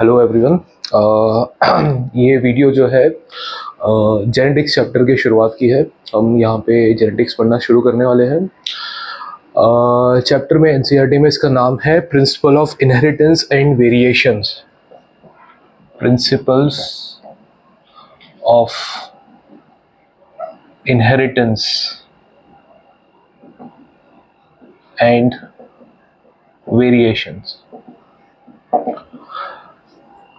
Hello everyone. ये video जो है जेनेटिक्स चैप्टर की शुरुआत की है। हम यहाँ पे जेनेटिक्स पढ़ना शुरू करने वाले हैं। चैप्टर में एनसीईआरटी में इसका नाम है principle of inheritance and variations. Principles of inheritance and variations,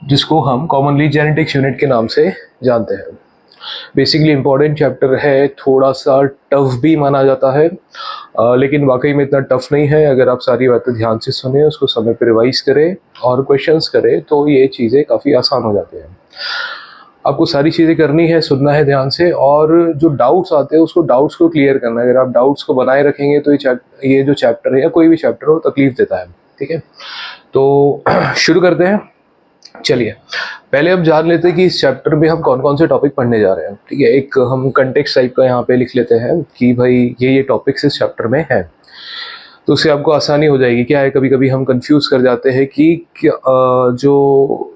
जिसको हम कॉमनली जेनेटिक्स यूनिट के नाम से जानते हैं। बेसिकली इम्पॉर्टेंट चैप्टर है, थोड़ा सा टफ भी माना जाता है, लेकिन वाकई में इतना टफ नहीं है। अगर आप सारी बातें ध्यान से सुने, उसको समय पर रिवाइज करें और क्वेश्चंस करें तो ये चीज़ें काफ़ी आसान हो जाती हैं। आपको सारी चीज़ें करनी है, सुनना है ध्यान से, और जो डाउट्स आते हैं उसको डाउट्स को क्लियर करना है। अगर आप डाउट्स को बनाए रखेंगे तो ये जो चैप्टर है या कोई भी चैप्टर हो तकलीफ देता है। ठीक है, तो शुरू करते हैं। चलिए पहले अब जान लेते हैं कि इस चैप्टर में हम कौन कौन से टॉपिक पढ़ने जा रहे हैं। ठीक है, एक हम कंटेक्स्ट टाइप का यहाँ पे लिख लेते हैं कि भाई ये टॉपिक्स इस चैप्टर में हैं, तो उससे आपको आसानी हो जाएगी। क्या है, कभी कभी हम कंफ्यूज कर जाते हैं कि जो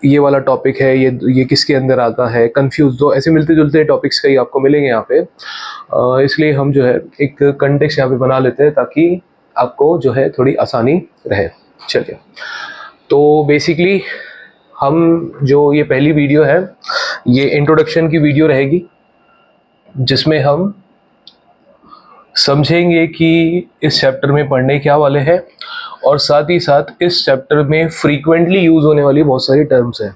ये वाला टॉपिक है ये किसके अंदर आता है, कंफ्यूज। तो ऐसे मिलते जुलते टॉपिक्स कई आपको मिलेंगे यहाँ पे, इसलिए हम जो है एक कंटेक्स्ट यहाँ पे बना लेते हैं ताकि आपको जो है थोड़ी आसानी रहे। चलिए, तो बेसिकली हम जो ये पहली वीडियो है ये इंट्रोडक्शन की वीडियो रहेगी, जिसमें हम समझेंगे कि इस चैप्टर में पढ़ने क्या वाले हैं, और साथ ही साथ इस चैप्टर में फ्रीक्वेंटली यूज होने वाली बहुत सारी टर्म्स हैं,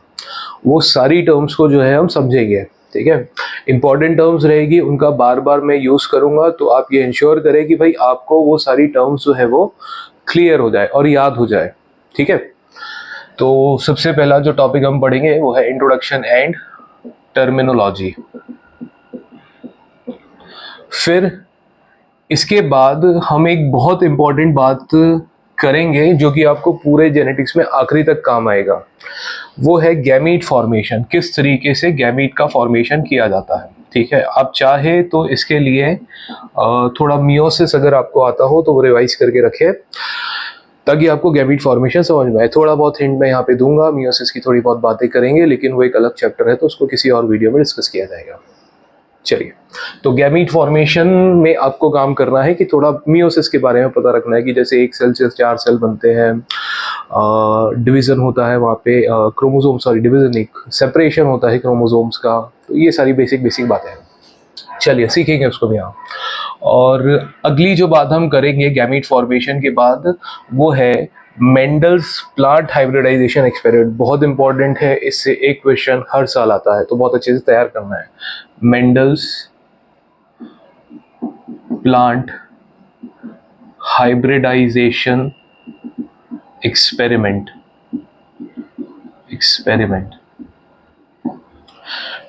वो सारी टर्म्स को जो है हम समझेंगे। ठीक है, इंपॉर्टेंट टर्म्स रहेगी, उनका बार बार मैं यूज करूंगा, तो आप ये इंश्योर करें कि भाई आपको वो सारी टर्म्स जो है वो क्लियर हो जाए और याद हो जाए। ठीक है, तो सबसे पहला जो टॉपिक हम पढ़ेंगे वो है इंट्रोडक्शन एंड टर्मिनोलॉजी। फिर इसके बाद हम एक बहुत इंपॉर्टेंट बात करेंगे जो कि आपको पूरे जेनेटिक्स में आखिरी तक काम आएगा, वो है गैमीट फॉर्मेशन। किस तरीके से गैमीट का फॉर्मेशन किया जाता है। ठीक है, आप चाहे तो इसके लिए थोड़ा मियोसिस अगर आपको आता हो तो वो रिवाइज करके रखें ताकि आपको गैमीट फॉर्मेशन समझ में आए। थोड़ा बहुत हिंट मैं यहाँ पे दूंगा, मियोसिस की थोड़ी बहुत बातें करेंगे, लेकिन वो एक अलग चैप्टर है तो उसको किसी और वीडियो में डिस्कस किया जाएगा। चलिए, तो गैमीट फॉर्मेशन में आपको काम करना है कि थोड़ा मियोसिस के बारे में पता रखना है कि जैसे एक सेल से 4 सेल बनते हैं, डिवीजन होता है वहाँ पे, क्रोमोसोम, सॉरी डिवीजन नहीं, सेपरेशन होता है क्रोमोसोम्स का। तो ये सारी बेसिक बातें हैं। चलिए सीखेंगे उसको भी यहाँ। और अगली जो बात हम करेंगे गैमीट फॉर्मेशन के बाद वो है मेंडल्स प्लांट हाइब्रिडाइजेशन एक्सपेरिमेंट। बहुत इंपॉर्टेंट है, इससे एक क्वेश्चन हर साल आता है, तो बहुत अच्छे से तैयार करना है। Mendel's plant hybridisation experiment.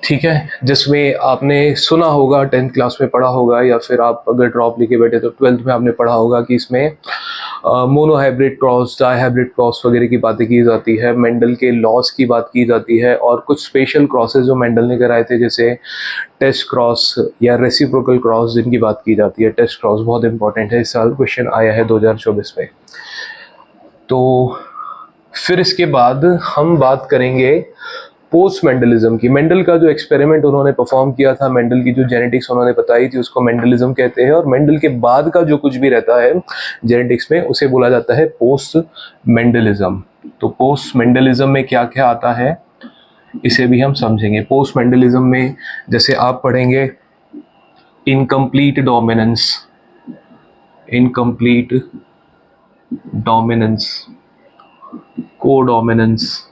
ठीक है, जिसमें आपने सुना होगा, 10th क्लास में पढ़ा होगा, या फिर आप अगर ड्रॉप लेके बैठे तो 12th में आपने पढ़ा होगा कि इसमें मोनोहाइब्रिड क्रॉस, डाईहाइब्रिड क्रॉस वगैरह की बातें की जाती है, मेंडल के लॉस की बात की जाती है, और कुछ स्पेशल क्रॉसेस जो मेंडल ने कराए थे जैसे टेस्ट क्रॉस या रेसिप्रोकल क्रॉस जिनकी बात की जाती है। टेस्ट क्रॉस बहुत इंपॉर्टेंट है, इस साल क्वेश्चन आया है 2024 में। तो फिर इसके बाद हम बात करेंगे पोस्ट मेंडलिज्म की। मेंडल का जो एक्सपेरिमेंट उन्होंने परफॉर्म किया था, मेंडल की जो जेनेटिक्स उन्होंने बताई थी, उसको मेंडलिज्म कहते हैं। और मेंडल के बाद का जो कुछ भी रहता है जेनेटिक्स में उसे बोला जाता है पोस्ट मेंडलिज्म। तो पोस्ट मेंडलिज्म में क्या क्या आता है इसे भी हम समझेंगे। पोस्ट मेंडलिज्म में जैसे आप पढ़ेंगे incomplete dominance, codominance,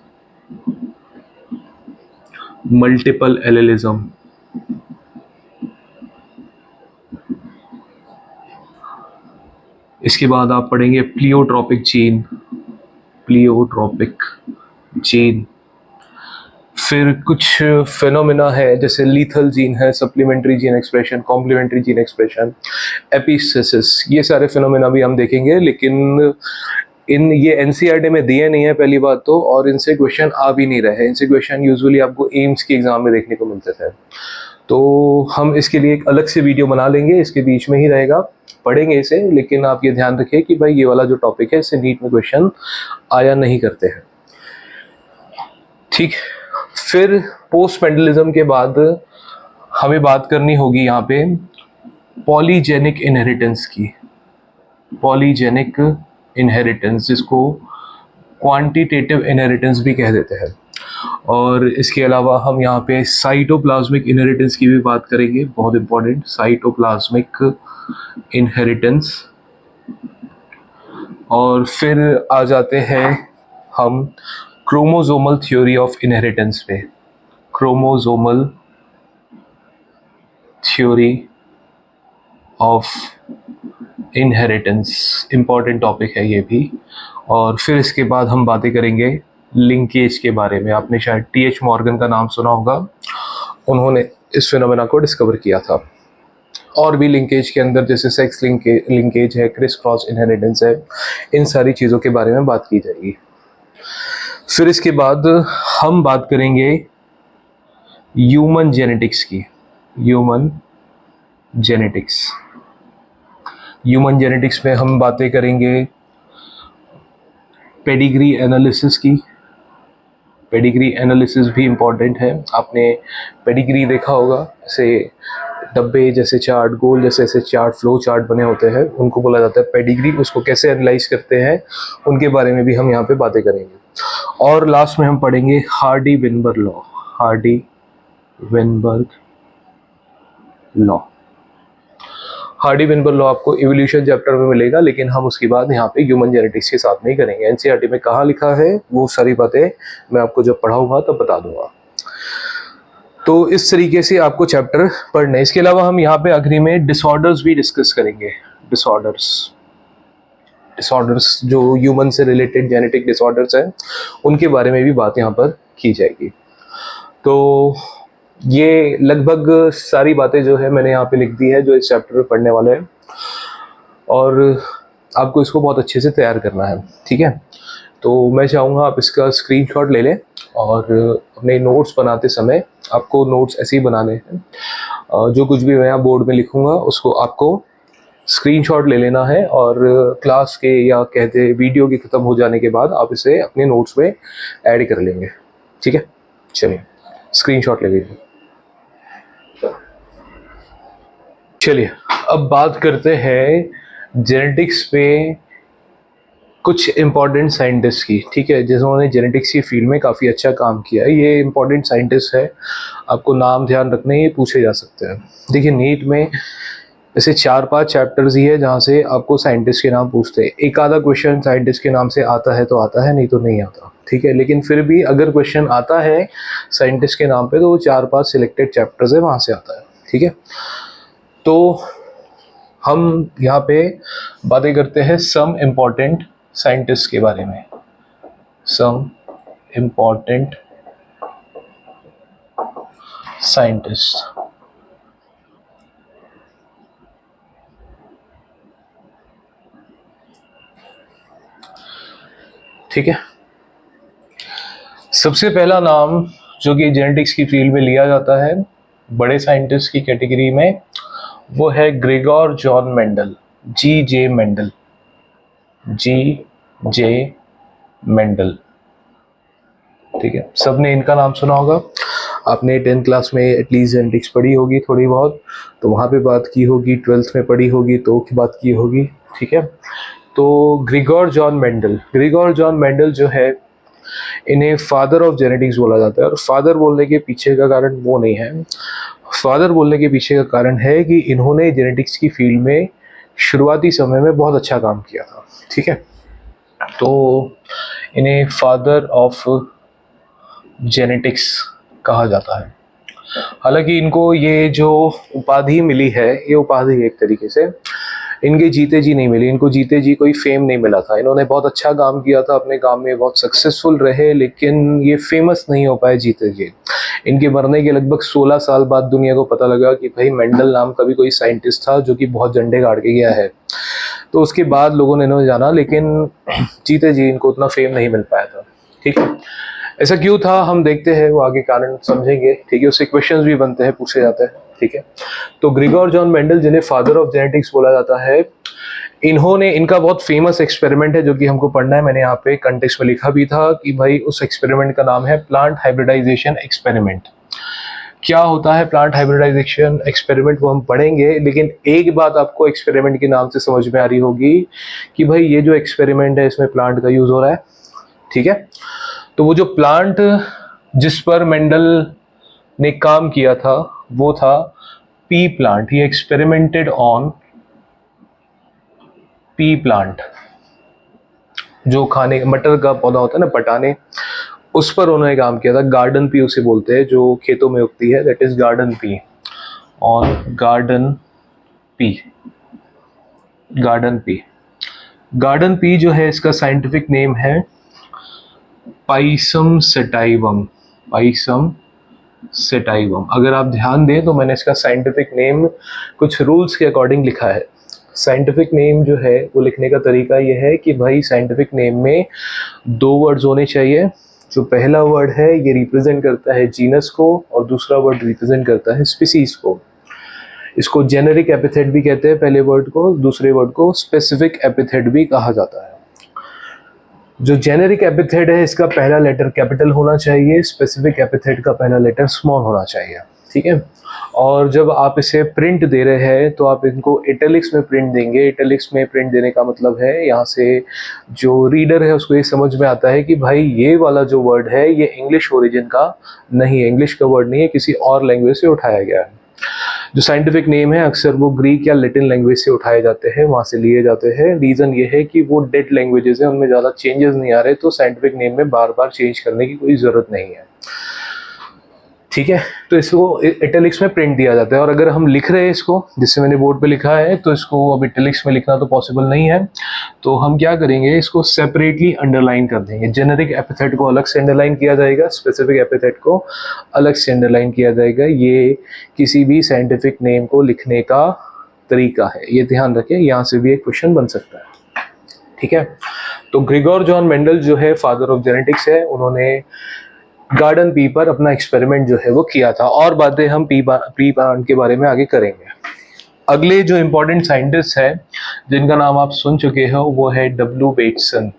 multiple allelism, इसके बाद आप पढ़ेंगे प्लियोट्रोपिक जीन। फिर कुछ फिनोमिना है जैसे लीथल जीन है, supplementary gene expression, complementary gene expression, epistasis. ये सारे फिनोमिना भी हम देखेंगे, लेकिन ये एनसीईआरटी में दिए नहीं है पहली बात तो, और इनसे क्वेश्चन आ भी नहीं रहे। इनसे क्वेश्चन यूजुअली आपको एम्स के एग्जाम में देखने को मिलते थे, तो हम इसके लिए एक अलग से वीडियो बना लेंगे, इसके बीच में ही रहेगा, पढ़ेंगे इसे। लेकिन आप ये ध्यान रखिए कि भाई ये वाला जो टॉपिक है इससे नीट में क्वेश्चन आया नहीं करते हैं। ठीक। फिर पोस्ट मेंडलिज्म के बाद हमें बात करनी होगी यहाँ पे पॉलीजेनिक इनहेरिटेंस की। पॉलीजेनिक इनहेरिटेंस, जिसको क्वांटिटेटिव इनहेरिटेंस भी कह देते हैं। और इसके अलावा हम यहाँ पे साइटोप्लाज्मिक इनहेरिटेंस की भी बात करेंगे, बहुत इंपॉर्टेंट, साइटोप्लाज्मिक इनहेरिटेंस। और फिर आ जाते हैं हम क्रोमोसोमल थ्योरी ऑफ इनहेरिटेंस पे। Chromosomal theory of inheritance, important topic है ये भी। और फिर इसके बाद हम बातें करेंगे लिंकेज के बारे में। आपने शायद टी.एच. मॉर्गन का नाम सुना होगा, उन्होंने इस फिनोमेना को डिस्कवर किया था। और भी लिंकेज के अंदर जैसे सेक्स लिंकेज है, क्रिस क्रॉस इनहेरिटेंस है, इन सारी चीज़ों के बारे में बात की जाएगी। फिर इसके बाद हम बात करेंगे ह्यूमन जेनेटिक्स की। ह्यूमन जेनेटिक्स, ह्यूमन जेनेटिक्स में हम बातें करेंगे पेडिग्री एनालिसिस की। पेडिग्री एनालिसिस भी इम्पॉर्टेंट है। आपने पेडिग्री देखा होगा, जैसे डब्बे जैसे चार्ट, गोल जैसे ऐसे चार्ट, फ्लो चार्ट बने होते हैं, उनको बोला जाता है पेडिग्री। उसको कैसे एनालाइज करते हैं उनके बारे में भी हम यहाँ पे बातें करेंगे। और लास्ट में हम पढ़ेंगे Hardy Weinberg law. Hardy Weinberg law, Hardy Weinberg law आपको इवोल्यूशन चैप्टर में मिलेगा, लेकिन हम उसके बाद यहाँ पे ह्यूमन जेनेटिक्स के साथ में ही करेंगे। एनसीईआरटी में कहाँ लिखा है वो सारी बातें मैं आपको जब पढ़ाऊंगा तब बता दूंगा। तो इस तरीके से आपको चैप्टर पढ़ना है। इसके अलावा हम यहाँ पे आखिरी में डिसऑर्डर्स भी डिस्कस करेंगे। डिसऑर्डर्स जो ह्यूमन से रिलेटेड जेनेटिक डिसऑर्डर्स हैं, उनके बारे में भी बात यहाँ पर की जाएगी। तो ये लगभग सारी बातें जो है मैंने यहाँ पे लिख दी है जो इस चैप्टर में पढ़ने वाले हैं, और आपको इसको बहुत अच्छे से तैयार करना है, ठीक है। तो मैं चाहूँगा आप इसका स्क्रीनशॉट ले लें, और अपने नोट्स बनाते समय आपको नोट्स ऐसे ही बनाने हैं। जो कुछ भी मैं यहाँ बोर्ड में लिखूँगा उसको आपको स्क्रीनशॉट ले लेना है, और क्लास के या कहते वीडियो के ख़त्म हो जाने के बाद आप इसे अपने नोट्स में ऐड कर लेंगे, ठीक है। चलिए स्क्रीनशॉट ले लीजिए। चलिए अब बात करते हैं जेनेटिक्स पे कुछ इम्पॉर्टेंट साइंटिस्ट की, ठीक है, जिन्होंने जेनेटिक्स की फील्ड में काफ़ी अच्छा काम किया है। ये इम्पॉर्टेंट साइंटिस्ट है, आपको नाम ध्यान रखने, ये पूछे जा सकते हैं। देखिए नीट में ऐसे 4-5 चैप्टर्स ही है जहाँ से आपको साइंटिस्ट के नाम पूछते हैं। एक आधा क्वेश्चन साइंटिस्ट के नाम से आता है तो आता है, नहीं तो नहीं आता, ठीक है। लेकिन फिर भी अगर क्वेश्चन आता है साइंटिस्ट के नाम पे तो वो 4-5 सिलेक्टेड चैप्टर्स है, वहाँ से आता है, ठीक है। तो हम यहाँ पे बातें करते हैं सम इम्पॉर्टेंट साइंटिस्ट के बारे में। सम इम्पॉर्टेंट साइंटिस्ट, ठीक है। सबसे पहला नाम जो कि जेनेटिक्स की फील्ड में लिया जाता है बड़े साइंटिस्ट की कैटेगरी में, वो है Gregor John Mendel, G J. Mendel, G J. Mendel, ठीक है। सबने इनका नाम सुना होगा। आपने 10th क्लास में एटलीस्ट जेनेटिक्स पढ़ी होगी थोड़ी बहुत, तो वहाँ पे बात की होगी, 12th में पढ़ी होगी तो बात की होगी, ठीक है। तो ग्रेगोर जॉन मेंडल जो है, इन्हें फादर ऑफ जेनेटिक्स बोला जाता है। और फादर बोलने के पीछे का कारण वो नहीं है, फादर बोलने के पीछे का कारण है कि इन्होंने जेनेटिक्स की फील्ड में शुरुआती समय में बहुत अच्छा काम किया था, ठीक है। तो इन्हें फादर ऑफ जेनेटिक्स कहा जाता है। हालांकि इनको ये जो उपाधि मिली है, ये उपाधि एक तरीके से इनके जीते जी नहीं मिली, इनको जीते जी कोई फेम नहीं मिला था। इन्होंने बहुत अच्छा काम किया था अपने काम में, बहुत सक्सेसफुल रहे, लेकिन ये फेमस नहीं हो पाए जीते जी। इनके मरने के लगभग 16 साल बाद दुनिया को पता लगा कि भाई मेंडल नाम का भी कोई साइंटिस्ट था जो कि बहुत झंडे गाड़ के गया है। तो उसके बाद लोगों ने इन्होंने जाना, लेकिन जीते जी इनको उतना फेम नहीं मिल पाया था, ठीक है। ऐसा क्यों था हम देखते हैं, वो आगे कारण समझेंगे, ठीक है। उससे क्वेश्चंस भी बनते हैं, पूछे जाते हैं, ठीक है। तो ग्रेगोर जॉन मेंडल, जिन्हें फादर ऑफ जेनेटिक्स बोला जाता है, इन्होंने, इनका बहुत फेमस एक्सपेरिमेंट है जो कि हमको पढ़ना है, मैंने यहाँ पे कंटेक्स्ट में लिखा भी था कि भाई उस एक्सपेरिमेंट का नाम है प्लांट हाइब्रिडाइजेशन एक्सपेरिमेंट। क्या होता है प्लांट हाइब्रिडाइजेशन एक्सपेरिमेंट वो हम पढ़ेंगे, लेकिन एक बात आपको एक्सपेरिमेंट के नाम से समझ में आ रही होगी कि भाई ये जो एक्सपेरिमेंट है इसमें प्लांट का यूज हो रहा है, ठीक है। तो वो जो प्लांट जिस पर मेंडल ने काम किया था वो था P plant. He experimented on P plant, जो खाने मटर का पौधा होता है ना, पटाने, उस पर उन्होंने काम किया था। गार्डन पी उसे बोलते हैं जो खेतों में उगती है, that is garden pea, on garden pea. Garden pea, garden pea जो है इसका साइंटिफिक नेम है पाइसम सेटाइवम। Pisum sativum. अगर आप ध्यान दें तो मैंने इसका साइंटिफिक नेम कुछ रूल्स के अकॉर्डिंग लिखा है। साइंटिफिक नेम जो है वो लिखने का तरीका ये है कि भाई साइंटिफिक नेम में 2 वर्ड्स होने चाहिए। जो पहला वर्ड है ये रिप्रेजेंट करता है जीनस को और दूसरा वर्ड रिप्रेजेंट करता है स्पीसीज को। इसको जेनेरिक एपिथेट भी कहते हैं पहले वर्ड को, दूसरे वर्ड को स्पेसिफिक एपिथेट भी कहा जाता है। जो जेनेरिक एपिथेट है इसका पहला लेटर कैपिटल होना चाहिए, स्पेसिफिक एपिथेट का पहला लेटर स्मॉल होना चाहिए, ठीक है। और जब आप इसे प्रिंट दे रहे हैं तो आप इनको इटैलिक्स में प्रिंट देंगे। इटैलिक्स में प्रिंट देने का मतलब है यहाँ से जो रीडर है उसको ये समझ में आता है कि भाई ये वाला जो वर्ड है ये इंग्लिश ओरिजिन का नहीं है, इंग्लिश का वर्ड नहीं है, किसी और लैंग्वेज से उठाया गया है। जो साइंटिफिक नेम है अक्सर वो ग्रीक या लैटिन लैंग्वेज से उठाए जाते हैं, वहाँ से लिए जाते हैं। रीज़न ये है कि वो डेड लैंग्वेजेस हैं, उनमें ज़्यादा चेंजेस नहीं आ रहे, तो साइंटिफिक नेम में बार बार चेंज करने की कोई ज़रूरत नहीं है, ठीक है। तो इसको इटैलिक्स में प्रिंट दिया जाता है। और अगर हम लिख रहे हैं इसको, जिससे मैंने बोर्ड पे लिखा है, तो इसको अब इटैलिक्स में लिखना तो पॉसिबल नहीं है, तो हम क्या करेंगे, इसको सेपरेटली अंडरलाइन कर देंगे। जेनेरिक एपिथेट को अलग से अंडरलाइन किया जाएगा, स्पेसिफिक एपिथेट को अलग से अंडरलाइन किया जाएगा। ये किसी भी साइंटिफिक नेम को लिखने का तरीका है, ये ध्यान रखें, यहाँ से भी एक क्वेश्चन बन सकता है, ठीक है। तो ग्रिगोर जॉन मेंडल जो है फादर ऑफ जेनेटिक्स है, उन्होंने गार्डन पी पर अपना एक्सपेरिमेंट जो है वो किया था। और बातें हम पी प्लांट के बारे में आगे करेंगे। अगले जो इम्पोर्टेंट साइंटिस्ट है जिनका नाम आप सुन चुके हो वो है डब्ल्यू बेटसन।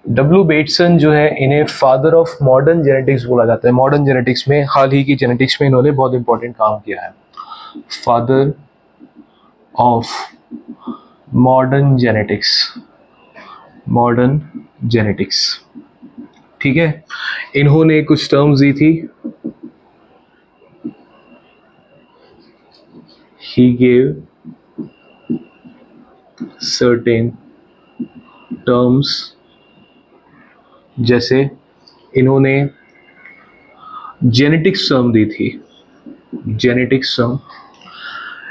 डब्ल्यू बेटसन जो है, इन्हें फादर ऑफ मॉडर्न जेनेटिक्स बोला जाता है। मॉडर्न जेनेटिक्स में, हाल ही की जेनेटिक्स में इन्होंने बहुत इंपॉर्टेंट काम किया है। Father of modern genetics, modern genetics, ठीक है। इन्होंने कुछ टर्म्स दी थी। He gave certain terms, जैसे इन्होंने जेनेटिक्स टर्म दी थी, जेनेटिक्स टर्म।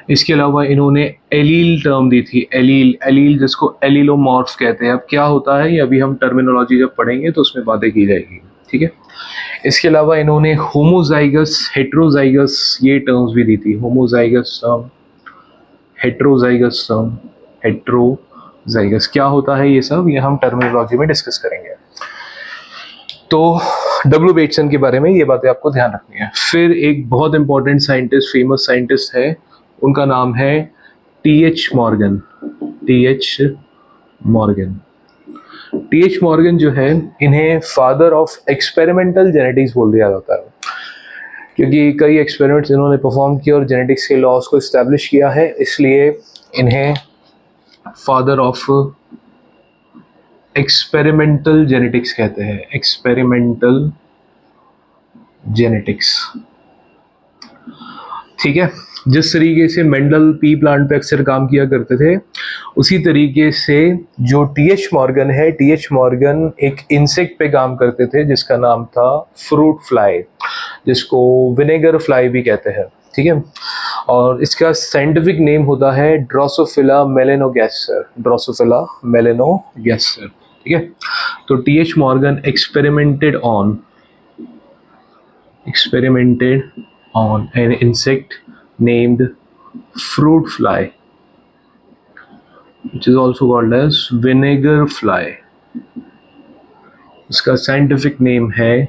इसके अलावा इन्होंने एलील टर्म दी थी, एलील, एलील जिसको एलीलोमॉर्फ कहते हैं। अब क्या होता है ये अभी हम टर्मिनोलॉजी जब पढ़ेंगे तो उसमें बातें की जाएगी, ठीक है। इसके अलावा इन्होंने होमोजाइगस, हेट्रोजाइगस ये टर्म्स भी दी थी। Homozygous term, heterozygous term, heterozygous क्या होता है ये सब, ये हम टर्मिनोलॉजी में डिस्कस करेंगे। तो डब्ल्यू बेटसन के बारे में ये बातें आपको ध्यान रखनी है। फिर एक बहुत इंपॉर्टेंट साइंटिस्ट, फेमस साइंटिस्ट है, उनका नाम है TH. Morgan. TH. Morgan, TH. Morgan जो है, इन्हें फादर ऑफ एक्सपेरिमेंटल जेनेटिक्स बोल दिया जाता है, क्योंकि कई एक्सपेरिमेंट्स इन्होंने परफॉर्म किए और जेनेटिक्स के लॉज को इस्टेब्लिश किया है, इसलिए इन्हें फादर ऑफ एक्सपेरिमेंटल जेनेटिक्स कहते हैं। एक्सपेरिमेंटल जेनेटिक्स, ठीक है। जिस तरीके से मेंडल पी प्लांट पे अक्सर काम किया करते थे, उसी तरीके से जो टी.एच. मॉर्गन है, टी.एच. मॉर्गन एक इंसेक्ट पे काम करते थे जिसका नाम था फ्रूट फ्लाई, जिसको विनेगर फ्लाई भी कहते हैं, ठीक है। और इसका साइंटिफिक नेम होता है ड्रोसोफिला मेलेनोगैसर, ड्रोसोफिला मेलेनोगैसर, ठीक है। तो TH. Morgan experimented on an insect named fruit fly, which is also called as vinegar fly. इसका साइंटिफिक नेम है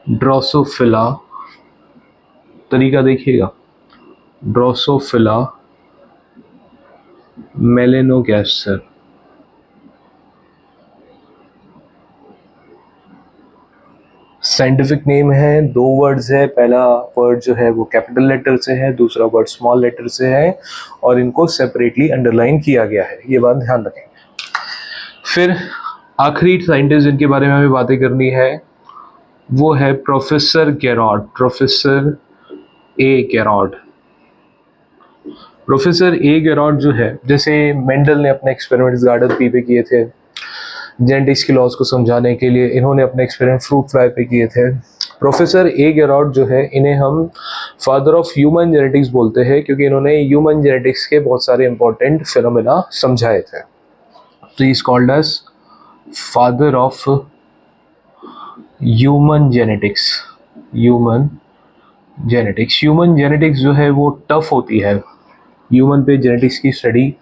ड्रोसोफिला, तरीका देखिएगा, ड्रोसोफिला मेलेनोगैस्टर। साइंटिफिक नेम है, दो वर्ड्स है। पहला वर्ड जो है वो कैपिटल लेटर से है, दूसरा वर्ड स्मॉल लेटर से है और इनको सेपरेटली अंडरलाइन किया गया है, ये बात ध्यान रखें। फिर आखिरी साइंटिस्ट जिनके बारे में हमें बातें करनी है वो है professor Garrod, professor A Garrod. Professor A Garrod जो है, जैसे मेंडल ने अपने एक्सपेरिमेंट्स गार्डन पी पे किए थे जेनेटिक्स की लॉज को समझाने के लिए, इन्होंने अपने एक्सपेरिमेंट फ्रूट फ्लाई पे किए थे। प्रोफेसर ए गेरॉड जो है, इन्हें हम फादर ऑफ ह्यूमन जेनेटिक्स बोलते हैं क्योंकि इन्होंने ह्यूमन जेनेटिक्स के बहुत सारे इंपॉर्टेंट फिनोमेना समझाए थे। तो is called as father of human genetics. Human genetics, human genetics जो है वो टफ होती है। ह्यूमन पे जेनेटिक्स की स्टडी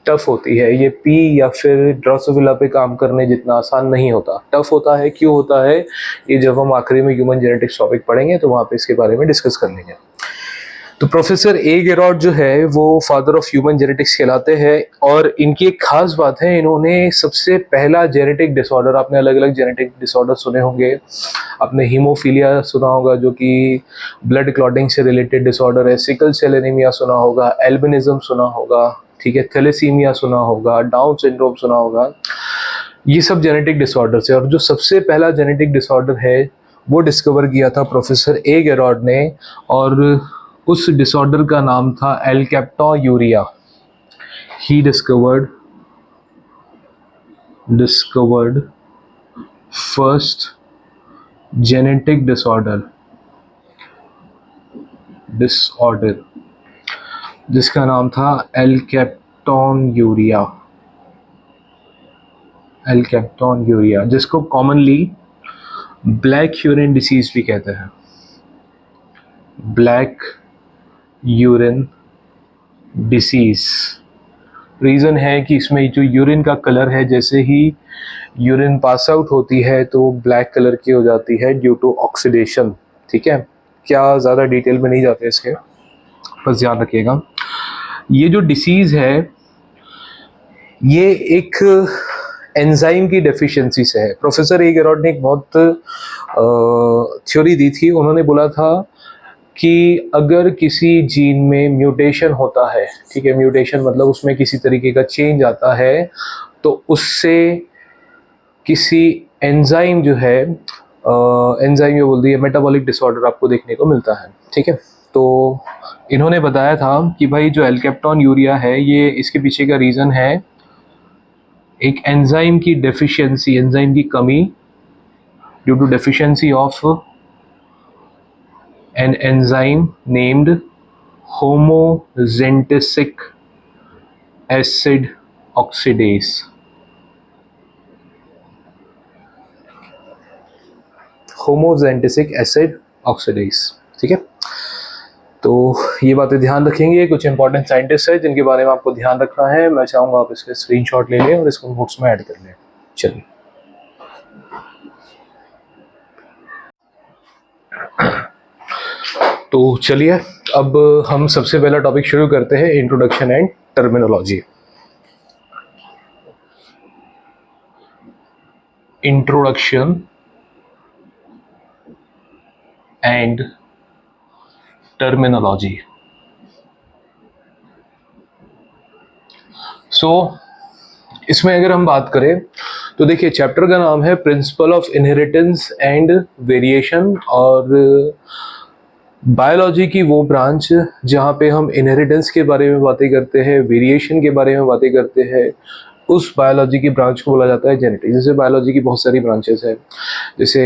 टफ होती है। ये पी या फिर ड्रोसोफिला पे काम करने जितना आसान नहीं होता। टफ होता है, क्यों होता है, ये जब हम आखिरी में ह्यूमन जेनेटिक्स टॉपिक पढ़ेंगे तो वहाँ पे इसके बारे में डिस्कस कर लेंगे। तो प्रोफेसर ए गेरॉड जो है वो फादर ऑफ ह्यूमन जेनेटिक्स कहलाते हैं और इनकी एक खास बात है, इन्होंने सबसे पहला जेनेटिक डिसऑर्डर, आपने अलग अलग जेनेटिक डिसऑर्डर सुने होंगे, आपने हीमोफीलिया सुना होगा जो कि ब्लड क्लॉटिंग से रिलेटेड डिसऑर्डर है, सिकल सेल एनीमिया सुना होगा, एल्बिनिज्म सुना होगा, ठीक है, थैलेसीमिया सुना होगा, डाउन सिंड्रोम सुना होगा। ये सब जेनेटिक डिसऑर्डर्स है और जो सबसे पहला जेनेटिक डिसऑर्डर है वो डिस्कवर किया था प्रोफेसर ए गेरॉड ने और उस डिसऑर्डर का नाम था alkaptonuria. He discovered first genetic disorder जिसका नाम था एल्केप्टोयूरिया। जिसको कॉमनली ब्लैक यूरिन डिसीज भी कहते हैं। ब्लैक यूरिन डिसीज, रीज़न है कि इसमें जो यूरिन का कलर है, जैसे ही यूरिन पास आउट होती है तो ब्लैक कलर की हो जाती है ड्यू टू ऑक्सीडेशन। ठीक है, क्या ज़्यादा डिटेल में नहीं जाते इसके, बस ध्यान रखिएगा। ये जो डिसीज़ है ये एक एंजाइम की डेफिशिएंसी से है। प्रोफेसर ए गेरॉड ने एक बहुत थ्योरी दी थी। उन्होंने बोला था कि अगर किसी जीन में म्यूटेशन होता है, ठीक है, म्यूटेशन मतलब उसमें किसी तरीके का चेंज आता है, तो उससे किसी एंजाइम जो है, एंजाइम ये बोल दिए मेटाबॉलिक डिसऑर्डर आपको देखने को मिलता है। ठीक है, तो इन्होंने बताया था कि भाई जो एल्केप्टोन यूरिया है ये इसके पीछे का रीज़न है एक एंजाइम की डेफिशिएंसी, एंजाइम की कमी due to deficiency of an enzyme named homozyntesic acid oxidase। Homogentisic acid oxidase. ठीक है, तो ये बातें ध्यान रखेंगे। कुछ इंपॉर्टेंट साइंटिस्ट है जिनके बारे में आपको ध्यान रखना है। मैं चाहूँगा आप इसके स्क्रीनशॉट ले लें और इसको नोट्स में ऐड कर लें। चलिए, तो चलिए अब हम सबसे पहला टॉपिक शुरू करते हैं, introduction and terminology. Introduction and terminology. So इसमें अगर हम बात करें तो देखिए, चैप्टर का नाम है principle of inheritance and variation और बायोलॉजी की वो ब्रांच जहाँ पे हम इनहेरिटेंस के बारे में बातें करते हैं, वेरिएशन के बारे में बातें करते हैं, उस बायोलॉजी की ब्रांच को बोला जाता है जेनेटिक्स। जैसे बायोलॉजी की बहुत सारी ब्रांचेस है, जैसे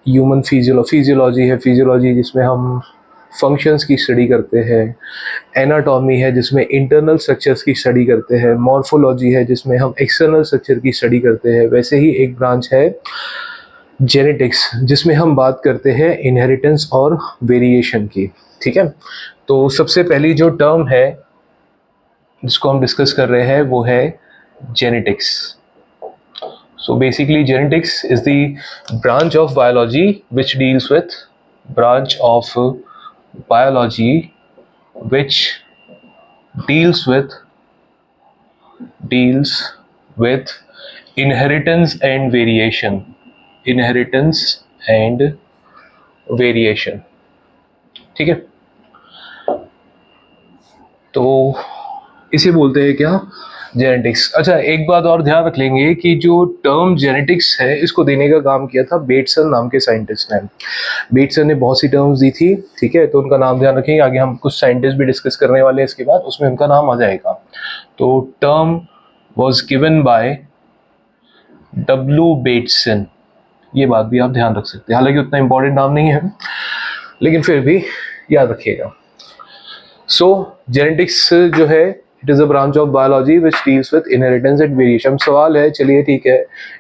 ह्यूमन फिजियोलॉजी है, फिजियोलॉजी जिसमें हम फंक्शंस की स्टडी करते हैं, एनाटॉमी है जिसमें इंटरनल स्ट्रक्चर्स की स्टडी करते हैं, मॉर्फोलॉजी है जिसमें हम एक्सटर्नल स्ट्रक्चर की स्टडी करते हैं। वैसे ही एक ब्रांच है जेनेटिक्स जिसमें हम बात करते हैं इनहेरिटेंस और वेरिएशन की। ठीक है, तो सबसे पहली जो टर्म है जिसको हम डिस्कस कर रहे हैं वो है genetics. So basically genetics is the branch of biology which deals with deals with inheritance and variation, inheritance and variation, ठीक है। तो इसे बोलते हैं क्या, जेनेटिक्स। अच्छा, एक बात और ध्यान रख लेंगे कि जो टर्म जेनेटिक्स है इसको देने का काम किया था बेटसन नाम के साइंटिस्ट ने। बेटसन ने बहुत सी टर्म्स दी थी, ठीक है, तो उनका नाम ध्यान रखेंगे। आगे हम कुछ साइंटिस्ट भी डिस्कस करने वाले हैं इसके बाद, उसमें उनका नाम आ जाएगा। तो term was given by W Bateson, ये बात भी आप ध्यान रख सकते हैं। हालांकि उतना इंपॉर्टेंट नाम नहीं है, लेकिन फिर भी याद रखिएगा। सो जेनेटिक्स जो है, it is a branch of biology which deals with inheritance and variation. सवाल है, चलिए ठीक है,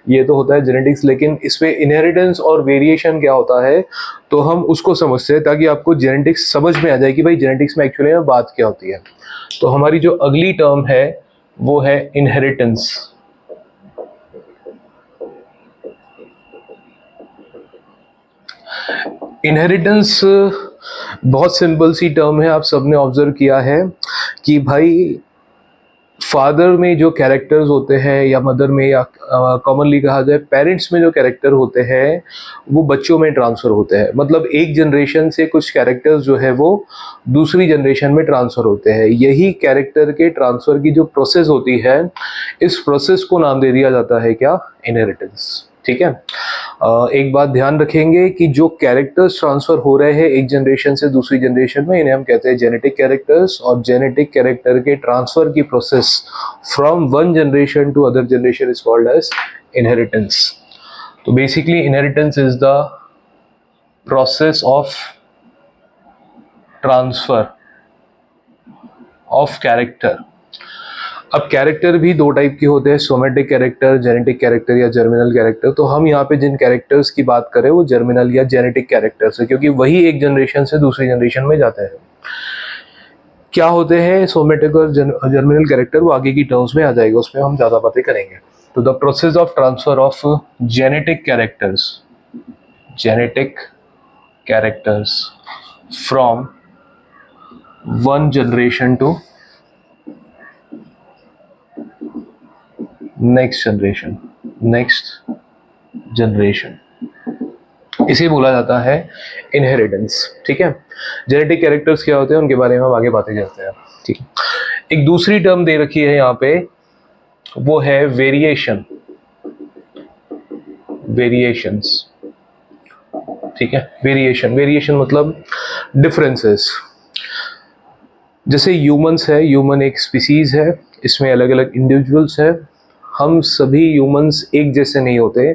ये तो होता है जेनेटिक्स, लेकिन इसमें इनहेरिटेंस और वेरिएशन क्या होता है, तो हम उसको समझते हैं ताकि आपको जेनेटिक्स समझ में आ जाए कि भाई जेनेटिक्स में एक्चुअली में बात क्या होती है। तो हमारी जो अगली टर्म है वो है इनहेरिटेंस। इनहेरिटेंस बहुत सिंपल सी टर्म है, आप सबने ऑब्जर्व किया है कि भाई फादर में जो कैरेक्टर्स होते हैं या मदर में, या कॉमनली कहा जाए पेरेंट्स में जो कैरेक्टर होते हैं वो बच्चों में ट्रांसफ़र होते हैं। मतलब एक जनरेशन से कुछ कैरेक्टर्स जो है वो दूसरी जनरेशन में ट्रांसफ़र होते हैं। यही कैरेक्टर के ट्रांसफ़र की जो प्रोसेस होती है, इस प्रोसेस को नाम दे दिया जाता है क्या, इनहेरिटेंस, ठीक है। एक बात ध्यान रखेंगे कि जो कैरेक्टर्स ट्रांसफर हो रहे हैं एक जनरेशन से दूसरी जनरेशन में, इन्हें हम कहते हैं जेनेटिक कैरेक्टर्स। और जेनेटिक कैरेक्टर के ट्रांसफर की process from one generation to other generation is called as inheritance. तो basically inheritance is the process of transfer of character. अब कैरेक्टर भी दो टाइप के होते हैं, सोमेटिक कैरेक्टर, जेनेटिक कैरेक्टर या जर्मिनल कैरेक्टर। तो हम यहाँ पे जिन कैरेक्टर्स की बात करें वो जर्मिनल या जेनेटिक कैरेक्टर्स है, क्योंकि वही एक जनरेशन से दूसरी जनरेशन में जाते हैं। क्या होते हैं सोमेटिक और जर्मिनल कैरेक्टर, वो आगे की टर्म्स में आ जाएगा, उसमें हम ज़्यादा बातें करेंगे। तो the process of transfer of genetic characters from one generation to next generation, इसे बोला जाता है इनहेरिटेंस, ठीक है। जेनेटिक कैरेक्टर्स क्या होते हैं उनके बारे में हम आगे बातें करते हैं, ठीक है। एक दूसरी टर्म दे रखी है यहाँ पे, वो है वेरिएशंस, ठीक है। वेरिएशन मतलब डिफरेंसेस। जैसे ह्यूमंस है, ह्यूमन एक स्पीसीज है, इसमें अलग अलग इंडिविजुअल्स है। हम सभी ह्यूमंस एक जैसे नहीं होते,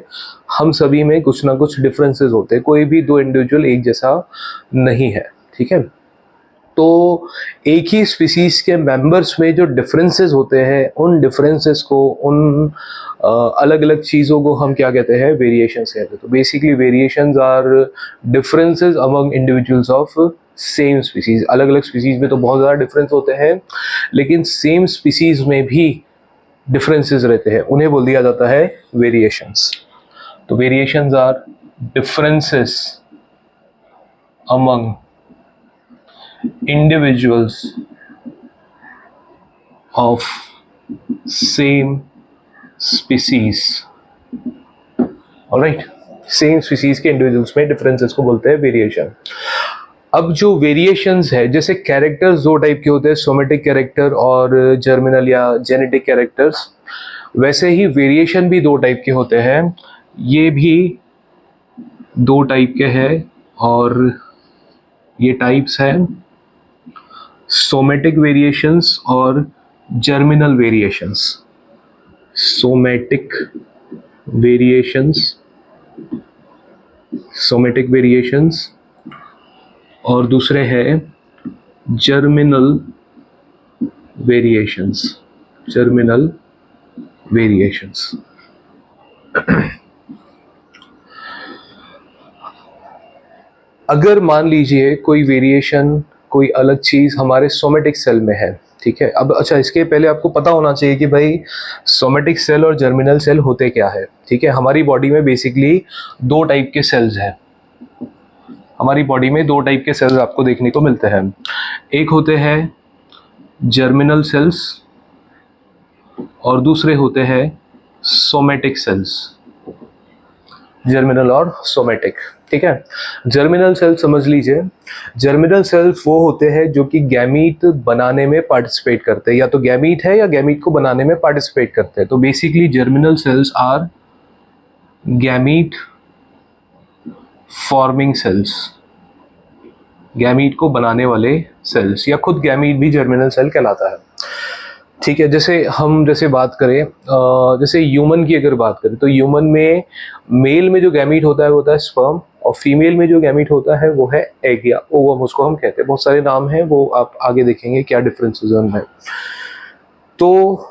हम सभी में कुछ ना कुछ डिफरेंसेस होते हैं। कोई भी दो इंडिविजुअल एक जैसा नहीं है, ठीक है। तो एक ही स्पीसीज के मेंबर्स में जो डिफरेंसेस होते हैं, उन डिफरेंसेस को, उन अलग अलग चीज़ों को हम क्या कहते हैं, वेरिएशंस कहते हैं। तो basically variations are differences among individuals of same species. अलग अलग स्पीसीज में तो बहुत ज़्यादा डिफरेंस होते हैं, लेकिन सेम स्पीसीज में भी डिफरेंसेस रहते हैं, उन्हें बोल दिया जाता है वेरिएशंस। तो variations are differences among individuals of same species, alright, same species के इंडिविजुअल्स में डिफरेंसेस को बोलते हैं वेरिएशन। अब जो वेरिएशंस है, जैसे कैरेक्टर्स दो टाइप के होते हैं, सोमेटिक कैरेक्टर और जर्मिनल या जेनेटिक कैरेक्टर्स, वैसे ही वेरिएशन भी दो टाइप के होते हैं। ये भी दो टाइप के हैं और ये टाइप्स हैं सोमेटिक वेरिएशंस और जर्मिनल वेरिएशंस। सोमेटिक वेरिएशंस और दूसरे हैं जर्मिनल वेरिएशंस। अगर मान लीजिए कोई वेरिएशन, कोई अलग चीज़ हमारे सोमेटिक सेल में है, ठीक है। अब अच्छा, इसके पहले आपको पता होना चाहिए कि भाई सोमेटिक सेल और जर्मिनल सेल होते क्या है, ठीक है। हमारी बॉडी में बेसिकली दो टाइप के सेल्स हैं। हमारी बॉडी में दो टाइप के सेल्स आपको देखने को मिलते हैं। एक होते हैं जर्मिनल सेल्स और दूसरे होते हैं सोमेटिक सेल्स, जर्मिनल और सोमेटिक। ठीक है, जर्मिनल सेल समझ लीजिए, जर्मिनल सेल्स वो होते हैं जो कि गैमीट बनाने में पार्टिसिपेट करते हैं, या तो गैमीट है या गैमीट को बनाने में पार्टिसिपेट करते हैं। तो basically germinal cells are gamete forming cells, gamete को बनाने वाले सेल्स, या खुद गैमीट भी जर्मिनल सेल कहलाता है। ठीक है, जैसे बात करें जैसे ह्यूमन की अगर बात करें तो ह्यूमन में मेल में जो गैमीट होता है वो होता है स्पर्म, और फीमेल में जो गैमीट होता है वो है एग या ओवम, उसको हम कहते हैं। बहुत सारे नाम हैं, वो आप आगे देखेंगे क्या डिफरेंसेस है। तो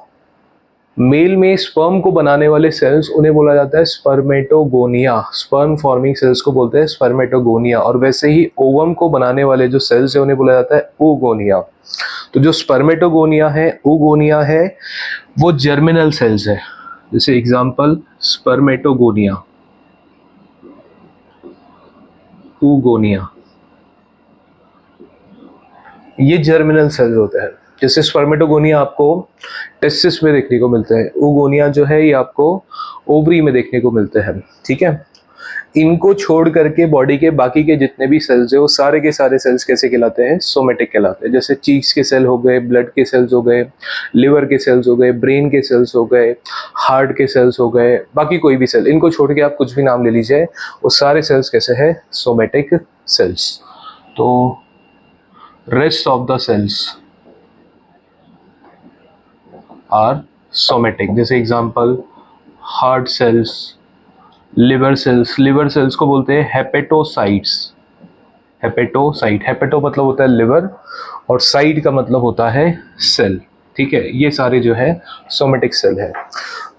मेल में स्पर्म को बनाने वाले सेल्स उन्हें बोला जाता है स्पर्मेटोगोनिया, स्पर्म फॉर्मिंग सेल्स को बोलते हैं स्पर्मेटोगोनिया, और वैसे ही ओवम को बनाने वाले जो सेल्स है उन्हें बोला जाता है oogonia। तो जो स्पर्मेटोगोनिया है, oogonia है, वो जर्मिनल सेल्स है। जैसे एग्जांपल स्पर्मेटोगोनिया, oogonia, ये जर्मिनल सेल्स होते हैं। जैसे स्पर्मेटोगोनिया आपको टेस्टिस में देखने को मिलते हैं, oogonia जो है ये आपको ओवरी में देखने को मिलते हैं। ठीक है, इनको छोड़ करके बॉडी के बाकी के जितने भी सेल्स है वो सारे के सारे सेल्स कैसे कहलाते हैं? सोमेटिक कहलाते हैं। जैसे चीक्स के सेल हो गए, ब्लड के सेल्स हो गए, लिवर के सेल्स हो गए, ब्रेन के सेल्स हो गए, हार्ट के सेल्स हो गए, बाकी कोई भी सेल, इनको छोड़ के आप कुछ भी नाम ले लीजिए, वो सारे सेल्स कैसे है? Somatic cells. तो rest of the cells are somatic. जैसे example heart cells, liver cells, liver cells को बोलते हैं हेपेटोसाइट्स, हेपेटोसाइट, हेपेटो मतलब होता है लिवर और साइट का मतलब होता है सेल। ठीक है, ये सारे जो है सोमेटिक सेल है।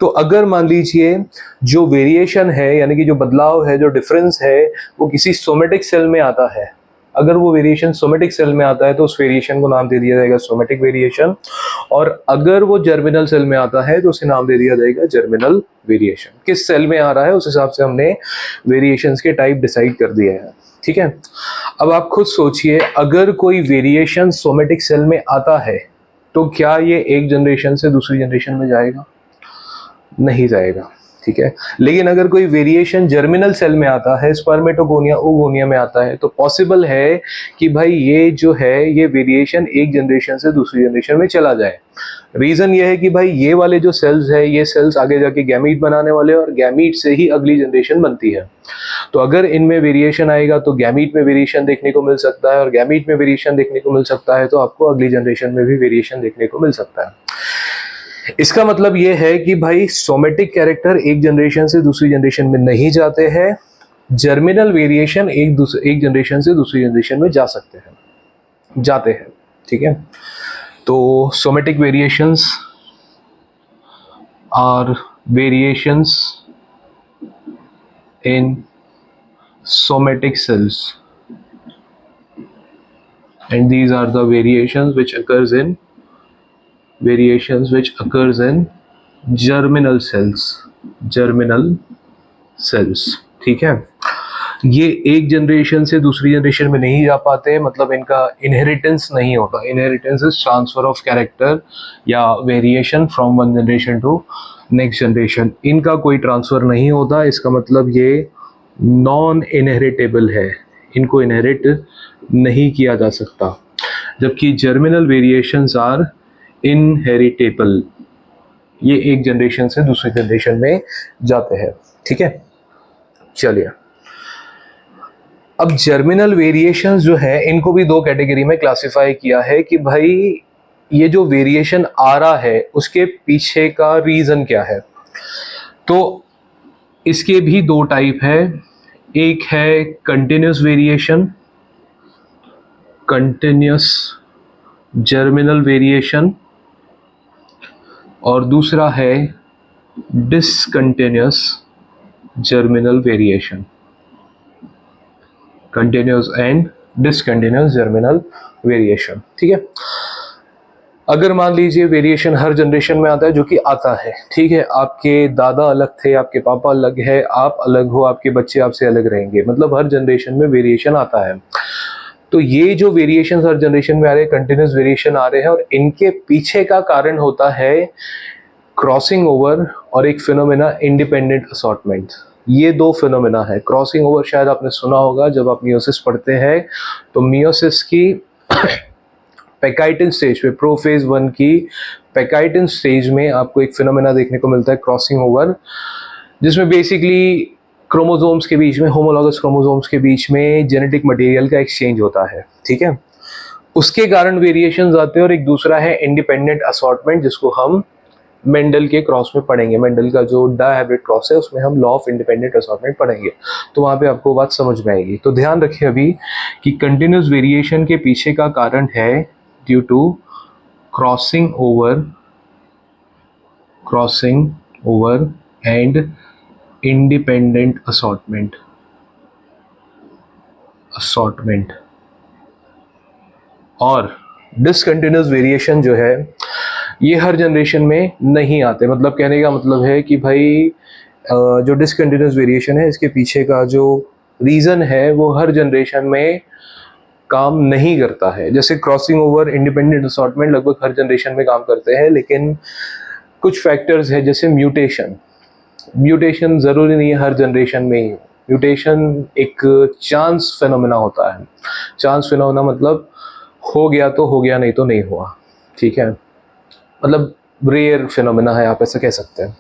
तो अगर मान लीजिए जो वेरिएशन है, यानी कि जो बदलाव है, जो डिफरेंस है, वो किसी सोमेटिक सेल में आता है, अगर वो वेरिएशन सोमेटिक सेल में आता है तो उस वेरिएशन को नाम दे दिया जाएगा सोमेटिक वेरिएशन, और अगर वो जर्मिनल सेल में आता है तो उसे नाम दे दिया जाएगा जर्मिनल वेरिएशन। किस सेल में आ रहा है उस हिसाब से हमने वेरिएशंस के टाइप डिसाइड कर दिए हैं। ठीक है, अब आप खुद सोचिए, अगर कोई वेरिएशन सोमेटिक सेल में आता है तो क्या ये एक जनरेशन से दूसरी जनरेशन में जाएगा? नहीं जाएगा। ठीक है, लेकिन अगर कोई वेरिएशन जर्मिनल सेल में आता है, स्पर्मेटोगोनिया oogonia में आता है, तो पॉसिबल है कि भाई ये जो है ये वेरिएशन एक जनरेशन से दूसरी जनरेशन में चला जाए। रीजन ये है कि भाई ये वाले जो सेल्स है, ये सेल्स आगे जाके गैमीट बनाने वाले, और गैमीट से ही अगली जनरेशन बनती है। तो अगर इनमें वेरिएशन आएगा तो गैमीट में वेरिएशन देखने को मिल सकता है, और गैमीट में वेरिएशन देखने को मिल सकता है तो आपको अगली जनरेशन में भी वेरिएशन देखने को मिल सकता है। इसका मतलब ये है कि भाई सोमेटिक कैरेक्टर एक जनरेशन से दूसरी जनरेशन में नहीं जाते हैं, जर्मिनल वेरिएशन एक जनरेशन से दूसरी जनरेशन में जा सकते हैं, जाते हैं। ठीक है, तो somatic variations are variations in somatic cells, and these are the variations which occurs in germinal cells, germinal cells। ठीक है, ये एक जनरेशन से दूसरी जनरेशन में नहीं जा पाते, मतलब इनका इनहेरिटेंस नहीं होता। Inheritance is transfer of character या variation from one generation to next generation, इनका कोई ट्रांसफर नहीं होता। इसका मतलब ये नॉन इनहेरिटेबल है, इनको इनहेरिट नहीं किया जा सकता। जबकि जर्मिनल वेरिएशंस आर इनहेरिटेबल, ये एक जनरेशन से दूसरी जनरेशन में जाते हैं। ठीक है, चलिए अब जर्मिनल वेरिएशंस जो है इनको भी दो कैटेगरी में क्लासिफाई किया है कि भाई ये जो वेरिएशन आ रहा है उसके पीछे का रीजन क्या है। तो इसके भी दो टाइप है, एक है continuous variation, continuous germinal variation, और दूसरा है discontinuous germinal variation, continuous and discontinuous germinal variation. ठीक है, अगर मान लीजिए वेरिएशन हर जनरेशन में आता है, जो कि आता है, ठीक है, आपके दादा अलग थे, आपके पापा अलग है, आप अलग हो, आपके बच्चे आपसे अलग रहेंगे, मतलब हर जनरेशन में वेरिएशन आता है। तो ये जो वेरिएशन हर जनरेशन में आ रहे हैं, कंटिन्यूस वेरिएशन आ रहे हैं, और इनके पीछे का कारण होता है क्रॉसिंग ओवर और एक फिनोमेना इंडिपेंडेंट असॉर्टमेंट, ये दो फिनोमेना है। क्रॉसिंग ओवर शायद आपने सुना होगा जब आप मियोसिस पढ़ते हैं, तो मियोसिस की पेकाइटिन स्टेज पे, प्रोफेज 1 की पेकाइटिन स्टेज में आपको एक फिनोमेना देखने को मिलता है क्रॉसिंग ओवर, जिसमें बेसिकली क्रोमोसोम्स के बीच में, होमोलॉगस क्रोमोसोम्स के बीच में जेनेटिक मटेरियल का एक्सचेंज होता है, ठीक है। उसके कारण वेरिएशंस आते हैं। और एक दूसरा है इंडिपेंडेंट असॉर्टमेंट, जिसको हम मेंडल के क्रॉस में पढ़ेंगे। मेंडल का जो डायहाइब्रिड क्रॉस है उसमें हम लॉ ऑफ इंडिपेंडेंट असॉर्टमेंट पढ़ेंगे, तो वहाँ पे आपको बात समझ में आएगी। तो ध्यान रखिए अभी कि कंटिन्यूस वेरिएशन के पीछे का कारण है due to crossing over and independent assortment और डिसकंटिन्यूस वेरिएशन जो है ये हर जनरेशन में नहीं आते। मतलब कहने का मतलब है कि भाई जो डिसकंटिन्यूस वेरिएशन है इसके पीछे का जो रीज़न है वो हर जनरेशन में काम नहीं करता है। जैसे क्रॉसिंग ओवर, इंडिपेंडेंट असॉर्टमेंट लगभग हर जनरेशन में काम करते हैं, लेकिन कुछ फैक्टर्स है जैसे म्यूटेशन ज़रूरी नहीं है हर जनरेशन में ही। म्यूटेशन एक चांस फिनोमेना होता है। चांस फिनोमेना मतलब हो गया तो हो गया, नहीं तो नहीं हुआ, ठीक है। मतलब रेयर फिनोमेना है, आप ऐसा कह सकते हैं।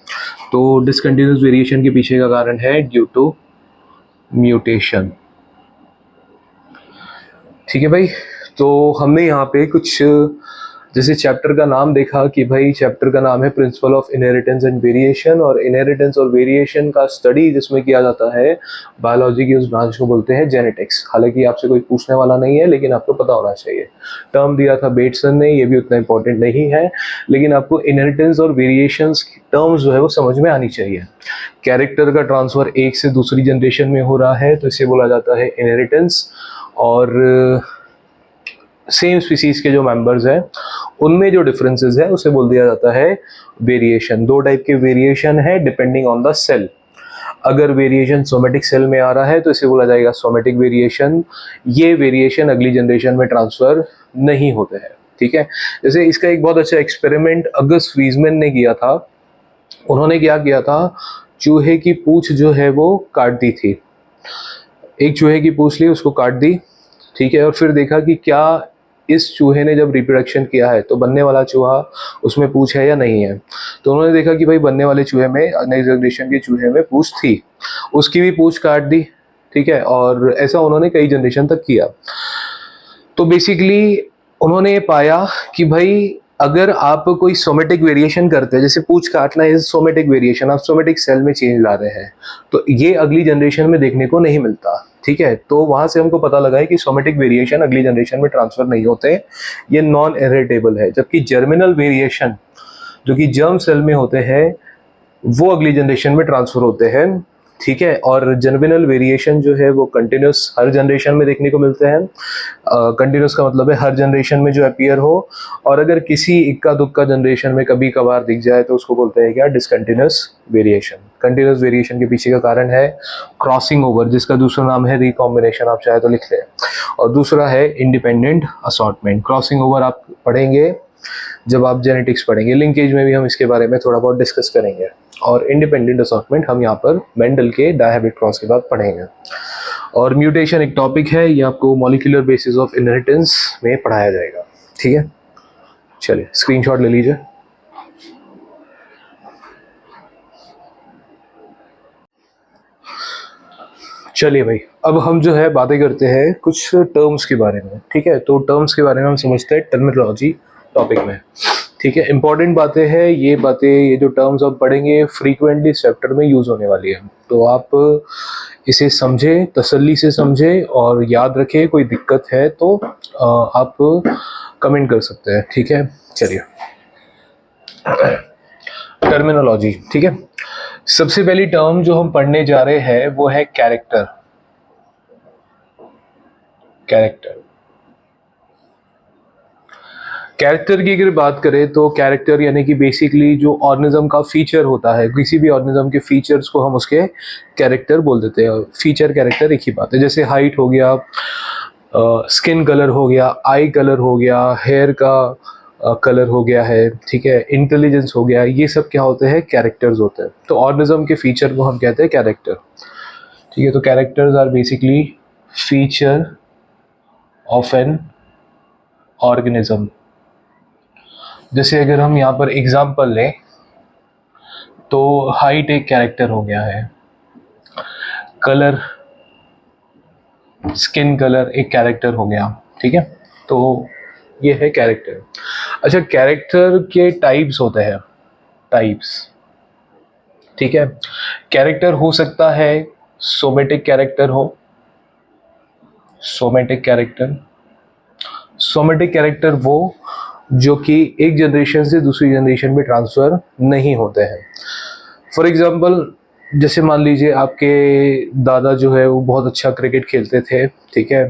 तो डिसकंटिन्यूस वेरिएशन के पीछे का कारण है ड्यू टू म्यूटेशन, ठीक है भाई। तो हमने यहाँ पे कुछ जैसे चैप्टर का नाम देखा कि भाई चैप्टर का नाम है principle of inheritance and variation, और इनहेरिटेंस और वेरिएशन का स्टडी जिसमें किया जाता है बायोलॉजी की उस ब्रांच को बोलते हैं जेनेटिक्स। हालांकि आपसे कोई पूछने वाला नहीं है, लेकिन आपको पता होना चाहिए। टर्म दिया था बेटसन ने, ये भी उतना इंपॉर्टेंट नहीं है, लेकिन आपको इनहेरिटेंस और वेरिएशन टर्म्स जो है वो समझ में आनी चाहिए। कैरेक्टर का ट्रांसफर एक से दूसरी जनरेशन में हो रहा है तो इसे बोला जाता है इनहेरिटेंस, और सेम स्पीसीज के जो मेंबर्स हैं उनमें जो डिफरेंसेस है उसे बोल दिया जाता है वेरिएशन। दो टाइप के वेरिएशन है डिपेंडिंग ऑन द सेल। अगर वेरिएशन सोमेटिक सेल में आ रहा है तो इसे बोला जाएगा सोमेटिक वेरिएशन। ये वेरिएशन अगली जनरेशन में ट्रांसफर नहीं होते हैं, ठीक है। जैसे इसका एक बहुत अच्छा एक्सपेरिमेंट अगस्त वीजमैन ने किया था। उन्होंने क्या किया था, चूहे की पूंछ जो है वो काट दी थी। एक चूहे की पूंछ ली, उसको काट दी, ठीक है। और फिर देखा कि क्या इस चूहे ने जब रिप्रोडक्शन किया है तो बनने वाला चूहा उसमें पूंछ है या नहीं है। तो उन्होंने देखा कि भाई बनने वाले चूहे में, नेक्स्ट जनरेशन के चूहे में पूंछ थी, उसकी भी पूंछ काट दी, ठीक है। और ऐसा उन्होंने कई जनरेशन तक किया। तो बेसिकली उन्होंने ये पाया कि भाई अगर आप कोई सोमेटिक वेरिएशन करते हैं, जैसे पूंछ काटना इज सोमेटिक वेरिएशन, आप सोमेटिक सेल में चेंज ला रहे हैं, तो ये अगली जनरेशन में देखने को नहीं मिलता, ठीक है। तो वहां से हमको पता लगा है कि सोमेटिक वेरिएशन अगली जनरेशन में ट्रांसफर नहीं होते, ये नॉन इनहेरिटेबल है। जबकि जर्मिनल वेरिएशन जो कि जर्म सेल में होते हैं वो अगली जनरेशन में ट्रांसफर होते हैं, ठीक है। और जर्मिनल वेरिएशन जो है वो कंटिन्यूस हर जनरेशन में देखने को मिलते हैं। कंटिन्यूस का मतलब है हर जनरेशन में जो अपीयर हो, और अगर किसी इक्का दुक्का जनरेशन में कभी कभार दिख जाए तो उसको बोलते हैं क्या, डिसकंटिन्यूस वेरिएशन। कंटिन्यूस वेरिएशन के पीछे का कारण है क्रॉसिंग ओवर, जिसका दूसरा नाम है रिकॉम्बिनेशन, आप चाहे तो लिख लें। और दूसरा है इंडिपेंडेंट असॉर्टमेंट। क्रॉसिंग ओवर आप पढ़ेंगे जब आप जेनेटिक्स पढ़ेंगे, लिंकेज में भी हम इसके बारे में थोड़ा बहुत डिस्कस करेंगे। और इंडिपेंडेंट असॉर्टमेंट हम यहाँ पर मेंडल के डायहाइब्रिड क्रॉस के बाद पढ़ेंगे। और म्यूटेशन एक टॉपिक है, ये आपको मॉलिक्यूलर बेसिस ऑफ इनहेरिटेंस में पढ़ाया जाएगा, ठीक है। चलिए स्क्रीनशॉट ले लीजिए। चलिए भाई, अब हम जो है बातें करते हैं कुछ टर्म्स के बारे में, ठीक है। तो टर्म्स के बारे में हम समझते हैं टर्मिनोलॉजी टॉपिक में, ठीक है। इंपॉर्टेंट बातें हैं ये बातें, ये जो टर्म्स आप पढ़ेंगे फ्रीक्वेंटली इस चैप्टर में यूज़ होने वाली है, तो आप इसे समझें, तसल्ली से समझें और याद रखें। कोई दिक्कत है तो आप कमेंट कर सकते हैं, ठीक है। चलिए टर्मिनोलॉजी, ठीक है। सबसे पहली टर्म जो हम पढ़ने जा रहे हैं वो है कैरेक्टर। कैरेक्टर की अगर बात करें तो कैरेक्टर यानी कि बेसिकली जो ऑर्गेनिज्म का फीचर होता है, किसी भी ऑर्गेनिज्म के फीचर्स को हम उसके कैरेक्टर बोल देते हैं। फीचर कैरेक्टर एक ही बात है। जैसे हाइट हो गया, स्किन कलर हो गया, आई कलर हो गया, हेयर का कलर हो गया है, ठीक है, इंटेलिजेंस हो गया, ये सब क्या होते हैं, कैरेक्टर्स होते हैं। तो ऑर्गेनिज्म के फीचर को हम कहते हैं कैरेक्टर, ठीक है। तो characters are basically feature of an organism. जैसे अगर हम यहाँ पर एग्जांपल लें तो हाइट एक कैरेक्टर हो गया है, कलर, स्किन कलर एक कैरेक्टर हो गया, ठीक है। तो ये है कैरेक्टर। अच्छा, कैरेक्टर के टाइप्स होते हैं, टाइप्स, ठीक है। कैरेक्टर हो सकता है सोमेटिक कैरेक्टर हो, सोमेटिक कैरेक्टर, सोमेटिक कैरेक्टर वो जो कि एक जनरेशन से दूसरी जनरेशन में ट्रांसफर नहीं होते हैं। फॉर एग्जांपल, जैसे मान लीजिए आपके दादा जो है वो बहुत अच्छा क्रिकेट खेलते थे, ठीक है,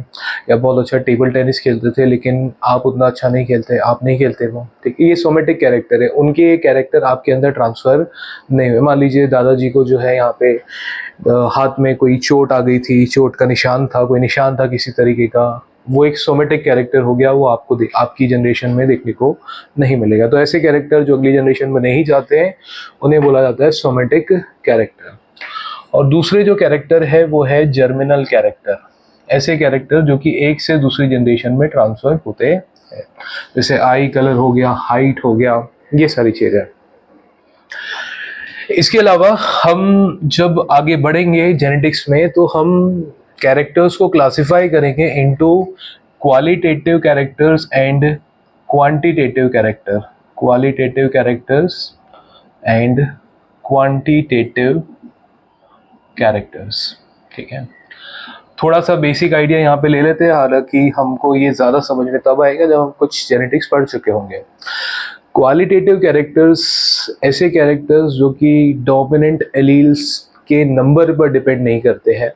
या बहुत अच्छा टेबल टेनिस खेलते थे, लेकिन आप उतना अच्छा नहीं खेलते, आप नहीं खेलते वो, ठीक है। ये सोमेटिक कैरेक्टर है, उनके कैरेक्टर आपके अंदर ट्रांसफ़र नहीं हुए। मान लीजिए दादाजी को जो है यहाँ पे हाथ में कोई चोट आ गई थी, चोट का निशान था, कोई निशान था किसी तरीके का, वो एक सोमेटिक कैरेक्टर हो गया, वो आपको आपकी जनरेशन में देखने को नहीं मिलेगा। तो ऐसे कैरेक्टर जो अगली जनरेशन में नहीं जाते हैं उन्हें बोला जाता है सोमेटिक कैरेक्टर। और दूसरे जो कैरेक्टर है वो है जर्मिनल कैरेक्टर, ऐसे कैरेक्टर जो कि एक से दूसरी जनरेशन में ट्रांसफर होते हैं, जैसे आई कलर हो गया, हाइट हो गया, ये सारी चीजें। इसके अलावा हम जब आगे बढ़ेंगे जेनेटिक्स में तो हम कैरेक्टर्स को क्लासिफाई करेंगे into qualitative characters and quantitative character, qualitative characters and quantitative characters, ठीक है। थोड़ा सा बेसिक आइडिया यहाँ पे ले लेते हैं, हालांकि हमको ये ज़्यादा समझ में तब आएगा जब हम कुछ जेनेटिक्स पढ़ चुके होंगे। क्वालिटेटिव कैरेक्टर्स ऐसे कैरेक्टर्स जो कि डोमिनेंट एलील्स के नंबर पर डिपेंड नहीं करते हैं,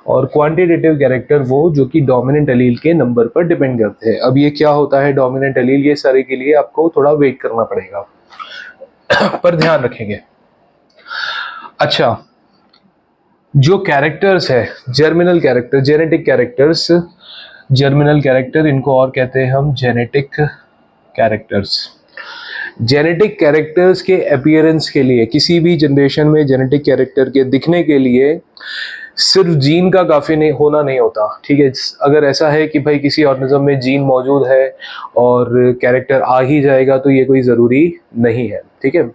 और क्वांटिटेटिव कैरेक्टर वो जो कि डोमिनेंट एलील के नंबर पर डिपेंड करते हैं। अब ये क्या होता है डोमिनेंट एलील, ये सारे के लिए आपको थोड़ा वेट करना पड़ेगा पर ध्यान रखेंगे। अच्छा, जो कैरेक्टर्स है germinal character, genetic characters, germinal character इनको और कहते हैं हम जेनेटिक कैरेक्टर्स। जेनेटिक कैरेक्टर्स के अपीयरेंस के लिए, किसी भी जनरेशन में जेनेटिक कैरेक्टर के दिखने के लिए सिर्फ जीन का काफ़ी नहीं होना नहीं होता, ठीक है। अगर ऐसा है कि भाई किसी ऑर्गेनिज्म में जीन मौजूद है और कैरेक्टर आ ही जाएगा तो ये कोई ज़रूरी नहीं है, ठीक है।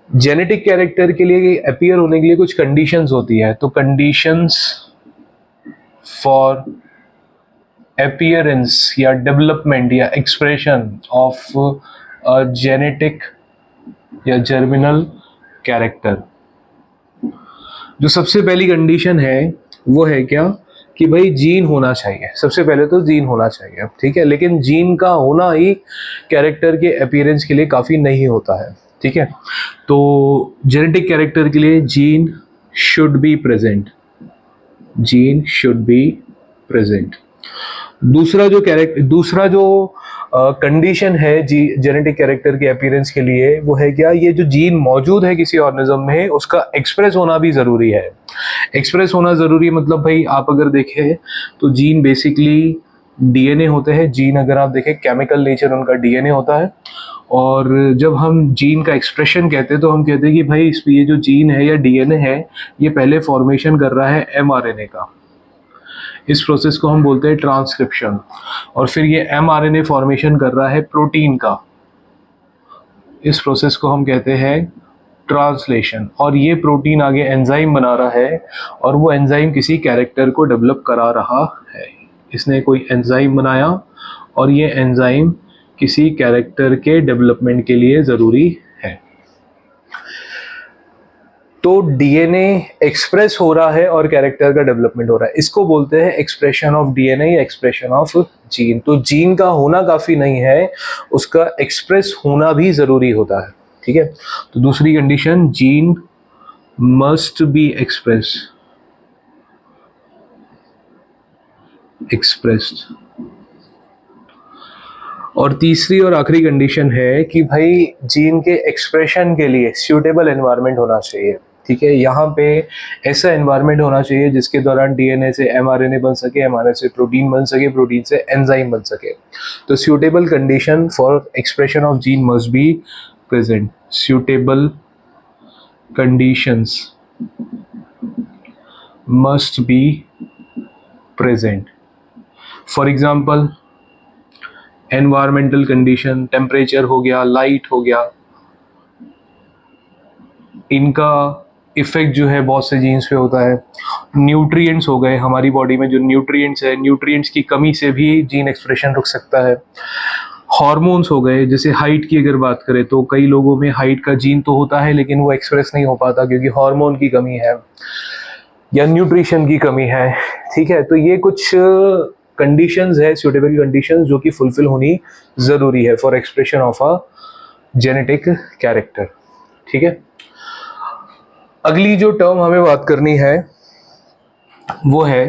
जेनेटिक कैरेक्टर के लिए अपीयर होने के लिए कुछ कंडीशंस होती है, तो कंडीशंस फॉर अपीयरेंस या डेवलपमेंट या एक्सप्रेशन ऑफ जेनेटिक या जर्मिनल कैरेक्टर, जो सबसे पहली कंडीशन है वो है क्या कि भाई जीन होना चाहिए। सबसे पहले तो जीन होना चाहिए, ठीक है, लेकिन जीन का होना ही कैरेक्टर के अपीयरेंस के लिए काफ़ी नहीं होता है, ठीक है। तो जेनेटिक कैरेक्टर के लिए gene should be present, gene should be present. दूसरा जो कंडीशन है जी जेनेटिक कैरेक्टर के अपीयरेंस के लिए वो है क्या, ये जो जीन मौजूद है किसी ऑर्गेनिज्म में उसका एक्सप्रेस होना भी ज़रूरी है। एक्सप्रेस होना ज़रूरी मतलब भाई आप अगर देखें तो जीन बेसिकली डीएनए होते हैं। जीन अगर आप देखें केमिकल नेचर उनका डीएनए होता है, और जब हम जीन का एक्सप्रेशन कहते हैं तो हम कहते हैं कि भाई इस ये जो जीन है या डीएनए है ये पहले फॉर्मेशन कर रहा है एमआरएनए का, इस प्रोसेस को हम बोलते हैं ट्रांसक्रिप्शन, और फिर ये एमआरएनए फॉर्मेशन कर रहा है प्रोटीन का, इस प्रोसेस को हम कहते हैं ट्रांसलेशन, और ये प्रोटीन आगे एंजाइम बना रहा है और वो एंजाइम किसी कैरेक्टर को डेवलप करा रहा है। इसने कोई एंजाइम बनाया और ये एंजाइम किसी कैरेक्टर के डेवलपमेंट के लिए ज़रूरी है। तो डीएनए एक्सप्रेस हो रहा है और कैरेक्टर का डेवलपमेंट हो रहा है, इसको बोलते हैं एक्सप्रेशन ऑफ डीएनए या एक्सप्रेशन ऑफ जीन। तो जीन का होना काफ़ी नहीं है, उसका एक्सप्रेस होना भी ज़रूरी होता है, ठीक है। तो दूसरी condition, gene must be expressed. और तीसरी और आखिरी कंडीशन है कि भाई जीन के एक्सप्रेशन के लिए सूटेबल एनवायरनमेंट होना चाहिए। ठीक है, यहाँ पे ऐसा एनवायरनमेंट होना चाहिए जिसके दौरान डीएनए से एमआरएनए बन सके, एमआरएनए से प्रोटीन बन सके, प्रोटीन से एंजाइम बन सके। तो suitable condition for expression of gene must be present. Suitable conditions must be present. For example, environmental condition, temperature हो गया, light हो गया, इनका इफेक्ट जो है बहुत से जीन्स पे होता है। न्यूट्रिएंट्स हो गए, हमारी बॉडी में जो न्यूट्रिएंट्स है, न्यूट्रिएंट्स की कमी से भी जीन एक्सप्रेशन रुक सकता है। हार्मोन्स हो गए, जैसे हाइट की अगर बात करें तो कई लोगों में हाइट का जीन तो होता है लेकिन वो एक्सप्रेस नहीं हो पाता क्योंकि हार्मोन की कमी है या न्यूट्रिशन की कमी है। ठीक है, तो ये कुछ कंडीशंस है, सुटेबल कंडीशंस जो कि फुलफिल होनी ज़रूरी है for expression of a genetic character. ठीक है, अगली जो टर्म हमें बात करनी है वो है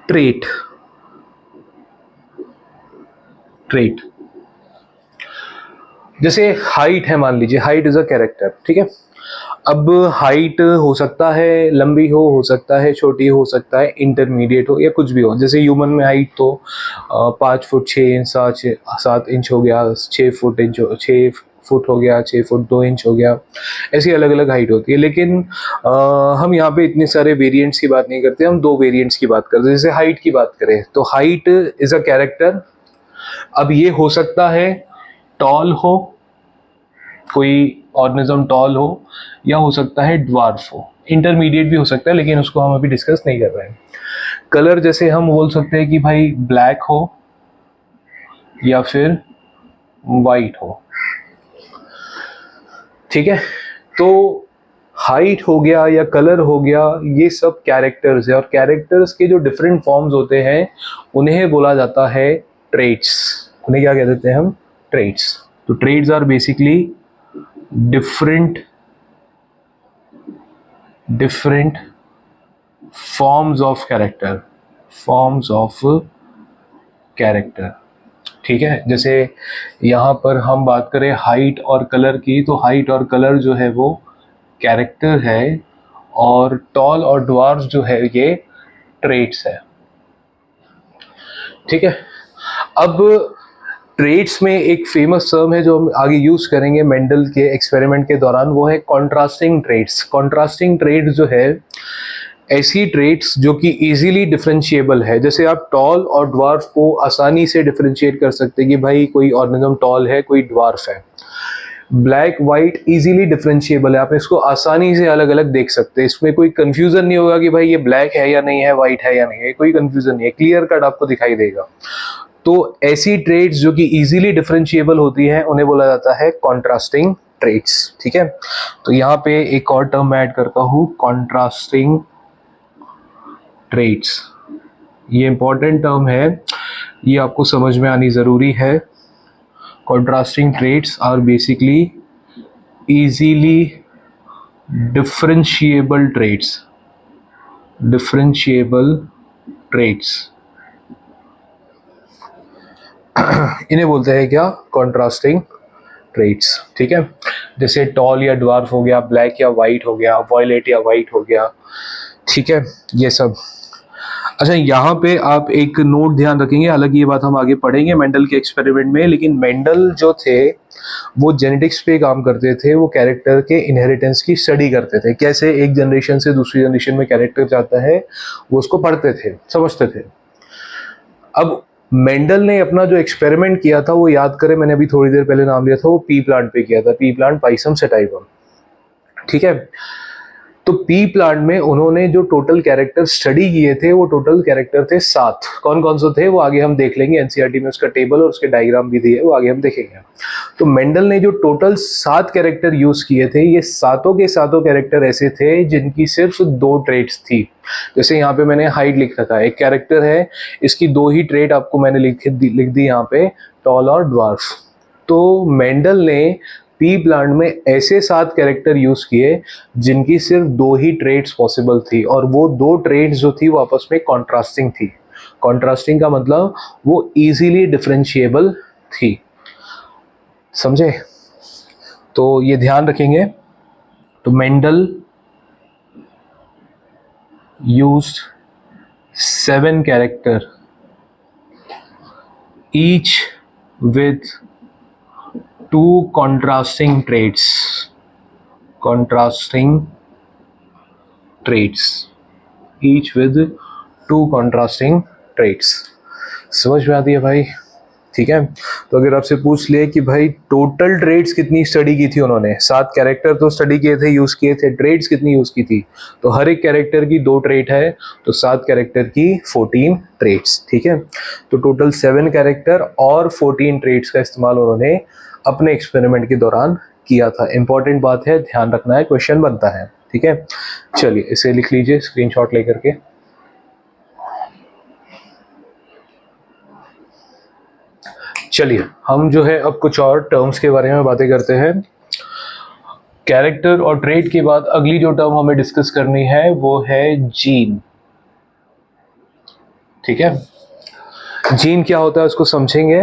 ट्रेट। ट्रेट जैसे हाइट है, मान लीजिए हाइट इज अ कैरेक्टर। ठीक है, अब हाइट हो सकता है लंबी हो सकता है छोटी हो सकता है इंटरमीडिएट हो या कुछ भी हो। जैसे ह्यूमन में हाइट तो 5 फुट 6 इंच 7 इंच हो गया, 6 फुट इंच 6 फुट हो गया, 6 फुट 2 इंच हो गया, ऐसी अलग अलग हाइट होती है। लेकिन हम यहाँ पे इतने सारे वेरिएंट्स की बात नहीं करते, हम 2 वेरिएंट्स की बात करते हैं। जैसे हाइट की बात करें तो हाइट इज अ कैरेक्टर। अब ये हो सकता है टॉल हो, कोई ऑर्गेनिज्म टॉल हो, या हो सकता है ड्वार्फ हो, इंटरमीडिएट भी हो सकता है लेकिन उसको हम अभी डिस्कस नहीं कर रहे हैं। कलर जैसे हम बोल सकते हैं कि भाई ब्लैक हो या फिर वाइट हो। ठीक है, तो हाइट हो गया या कलर हो गया, ये सब कैरेक्टर्स है और कैरेक्टर्स के जो डिफरेंट फॉर्म्स होते हैं उन्हें बोला जाता है ट्रेट्स। उन्हें क्या कह देते हैं हम? ट्रेट्स। तो traits are basically different forms of character। ठीक है, जैसे यहाँ पर हम बात करें हाइट और कलर की, तो हाइट और कलर जो है वो कैरेक्टर है और टॉल और ड्वार्फ जो है ये ट्रेट्स है। ठीक है, अब ट्रेट्स में एक फेमस टर्म है जो हम आगे यूज करेंगे मेंडल के एक्सपेरिमेंट के दौरान, वो है कॉन्ट्रास्टिंग ट्रेट्स। कॉन्ट्रास्टिंग ट्रेट्स जो है ऐसी ट्रेट्स जो कि इजीली डिफरेंशिएबल है। जैसे आप टॉल और ड्वार्फ को आसानी से डिफरेंशिएट कर सकते हैं कि भाई कोई ऑर्गेनिज्म टॉल है, कोई ड्वार्फ है। ब्लैक वाइट इजीली डिफरेंशिएबल है, आप इसको आसानी से अलग अलग देख सकते हैं। इसमें कोई कंफ्यूजन नहीं होगा कि भाई ये ब्लैक है या नहीं है, वाइट है या नहीं है, कोई कंफ्यूजन नहीं है, क्लियर कट आपको दिखाई देगा। तो ऐसी ट्रेट्स जो कि इजीली डिफरेंशिएबल होती हैं उन्हें बोला जाता है कॉन्ट्रास्टिंग ट्रेट्स। ठीक है, तो यहाँ पे एक और टर्म ऐड करता हूँ, कॉन्ट्रास्टिंग ट्रेट्स। ये इंपॉर्टेंट टर्म है, ये आपको समझ में आनी जरूरी है। Contrasting traits are basically easily differentiable traits. इन्हें बोलते हैं क्या? Contrasting traits. ठीक है, जैसे टॉल या ड्वार्फ हो गया, ब्लैक या वाइट हो गया, वॉयलेट या वाइट हो गया। ठीक है, ये सब। अच्छा, यहाँ पे आप एक नोट ध्यान रखेंगे, हालांकि ये बात हम आगे पढ़ेंगे मेंडल के एक्सपेरिमेंट में, लेकिन मेंडल जो थे वो जेनेटिक्स पे काम करते थे, वो कैरेक्टर के इनहेरिटेंस की स्टडी करते थे, कैसे एक जनरेशन से दूसरी जनरेशन में कैरेक्टर जाता है वो उसको पढ़ते थे, समझते थे। अब मेंडल ने अपना जो एक्सपेरिमेंट किया था वो याद करें, मैंने अभी थोड़ी देर पहले नाम लिया था, वो पी प्लांट पे किया था, पी प्लांट पाइसम सेटाइवम। ठीक है, तो पी प्लांट में उन्होंने जो टोटल कैरेक्टर स्टडी किए थे वो टोटल कैरेक्टर थे 7। कौन कौन से थे वो आगे हम देख लेंगे, एनसीईआरटी में उसका टेबल और उसके डायग्राम भी दिए, वो आगे हम देखेंगे। तो मेंडल ने जो टोटल 7 कैरेक्टर यूज किए थे, ये सातों के सातों कैरेक्टर ऐसे थे जिनकी सिर्फ 2 ट्रेट्स थी। जैसे यहाँ पे मैंने हाइट लिख रखा है, एक कैरेक्टर है, इसकी 2 ही ट्रेट आपको मैंने लिख दी यहाँ पे, टॉल और ड्वार्फ। तो मेंडल ने पी प्लांट में ऐसे 7 कैरेक्टर यूज किए जिनकी सिर्फ 2 ही ट्रेट्स पॉसिबल थी, और वो 2 ट्रेट्स जो थी वो आपस में कॉन्ट्रास्टिंग थी। कॉन्ट्रास्टिंग का मतलब वो इजीली डिफरेंशिएबल थी। समझे? तो ये ध्यान रखेंगे। तो Mendel used 7 character each with 2 contrasting traits, each with 2 contrasting traits। समझ में आती है भाई? ठीक है। तो अगर आपसे पूछ ले कि भाई टोटल ट्रेड्स कितनी स्टडी की थी उन्होंने, 7 कैरेक्टर तो स्टडी किए थे, यूज किए थे, ट्रेड्स कितनी यूज की थी, तो हर एक कैरेक्टर की 2 ट्रेट है, तो 7 कैरेक्टर की 14 ट्रेड्स। ठीक है। तो टोटल 7 कैरेक्टर और 14 ट्रेड्स का इस्तेमाल उन्होंने अपने एक्सपेरिमेंट के दौरान किया था। इंपॉर्टेंट बात है, ध्यान रखना है, क्वेश्चन बनता है। ठीक है। चलिए इसे लिख लीजिए स्क्रीनशॉट लेकर के। चलिए हम जो है अब कुछ और टर्म्स के बारे में बातें करते हैं। कैरेक्टर और ट्रेट के बाद अगली जो टर्म हमें डिस्कस करनी है वो है जीन। ठीक है। जीन क्या होता है उसको समझेंगे,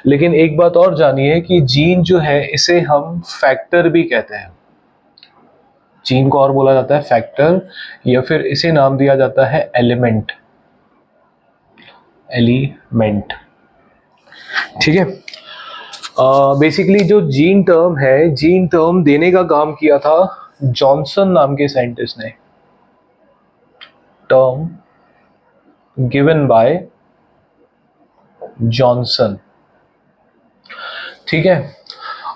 लेकिन एक बात और जानिए कि जीन जो है इसे हम फैक्टर भी कहते हैं। जीन को और बोला जाता है फैक्टर, या फिर इसे नाम दिया जाता है एलिमेंट। ठीक है। बेसिकली जो जीन टर्म है, जीन टर्म देने का काम किया था जॉनसन नाम के साइंटिस्ट ने। Term given by Johnson. ठीक है।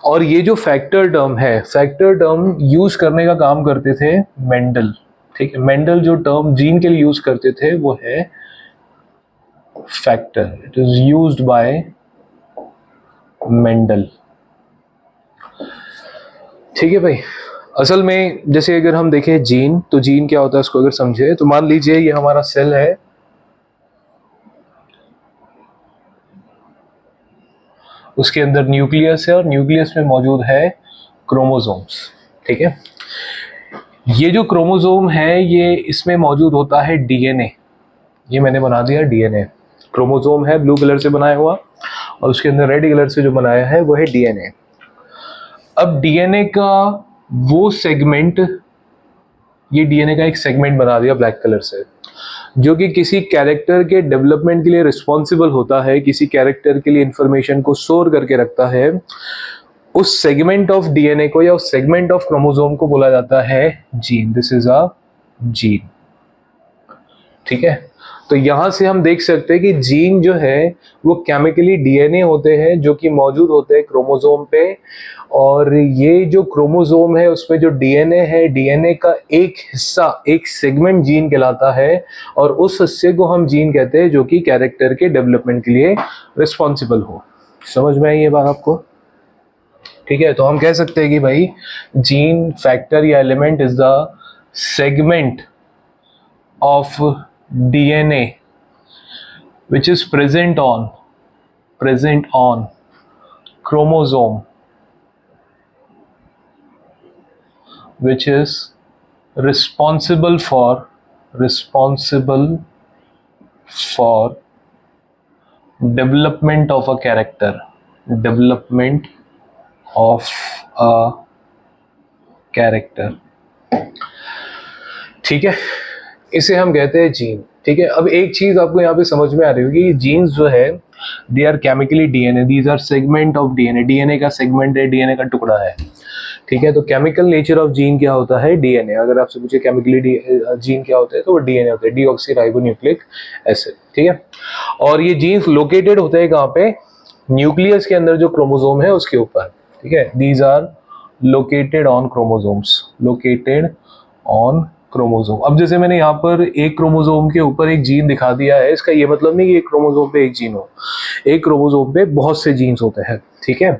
और ये जो फैक्टर टर्म है, फैक्टर टर्म यूज करने का काम करते थे मेंडल। ठीक है। मेंडल जो टर्म जीन के लिए यूज करते थे वो है factor. It is used by Mendel. ठीक है भाई। असल में जैसे अगर हम देखें जीन, तो जीन क्या होता है इसको अगर समझे, तो मान लीजिए ये हमारा सेल है, उसके अंदर न्यूक्लियस है और न्यूक्लियस में मौजूद है क्रोमोसोम्स। ठीक है। ये जो क्रोमोसोम है ये इसमें मौजूद होता है डीएनए। ये मैंने बना दिया डीएनए। क्रोमोसोम है ब्लू कलर से बनाया हुआ, और उसके अंदर रेड कलर से जो बनाया है वो है डीएनए। अब डीएनए का वो सेगमेंट, ये डीएनए का एक सेगमेंट बना दिया ब्लैक कलर से, जो कि किसी कैरेक्टर के डेवलपमेंट के लिए रिस्पॉन्सिबल होता है, किसी कैरेक्टर के लिए इंफॉर्मेशन को स्टोर करके रखता है। उस सेगमेंट ऑफ डीएनए को या उस सेगमेंट ऑफ क्रोमोसोम को बोला जाता है gene. This is a gene. ठीक है। तो यहां से हम देख सकते हैं कि जीन जो है वो केमिकली डीएनए होते हैं जो कि मौजूद होते हैं क्रोमोसोम पे, और ये जो क्रोमोसोम है उसमें जो डीएनए है, डीएनए का एक हिस्सा, एक सेगमेंट जीन कहलाता है, और उस हिस्से को हम जीन कहते हैं जो कि कैरेक्टर के डेवलपमेंट के लिए रिस्पॉन्सिबल हो। समझ में आई ये बात आपको? ठीक है। तो हम कह सकते हैं कि भाई जीन, फैक्टर या element is the segment of DNA which is present on chromosome, which is responsible for development of a character, development of a character। ठीक है। इसे हम कहते हैं जीन। ठीक है। अब एक चीज आपको यहाँ पे समझ में आ रही होगी, जीन्स जो है they are chemically DNA, these are segment of DNA. DNA का सेगमेंट है, डीएनए का टुकड़ा है। ठीक है। तो केमिकल नेचर ऑफ जीन क्या होता है? डीएनए। अगर आपसे पूछे केमिकली जीन क्या होता है, तो वो डीएनए होता है, डीऑक्सीराइबोन्यूक्लिक एसिड। ठीक है। और ये जीन्स लोकेटेड होते हैं कहाँ पे? न्यूक्लियस के अंदर जो क्रोमोसोम है उसके ऊपर। ठीक है। These are located on chromosomes, located on chromosome. अब जैसे मैंने यहाँ पर एक क्रोमोसोम के ऊपर एक जीन दिखा दिया है, इसका ये मतलब नहीं कि एक क्रोमोसोम पे एक जीन हो। एक क्रोमोसोम पे बहुत से जीन्स होते हैं। ठीक है।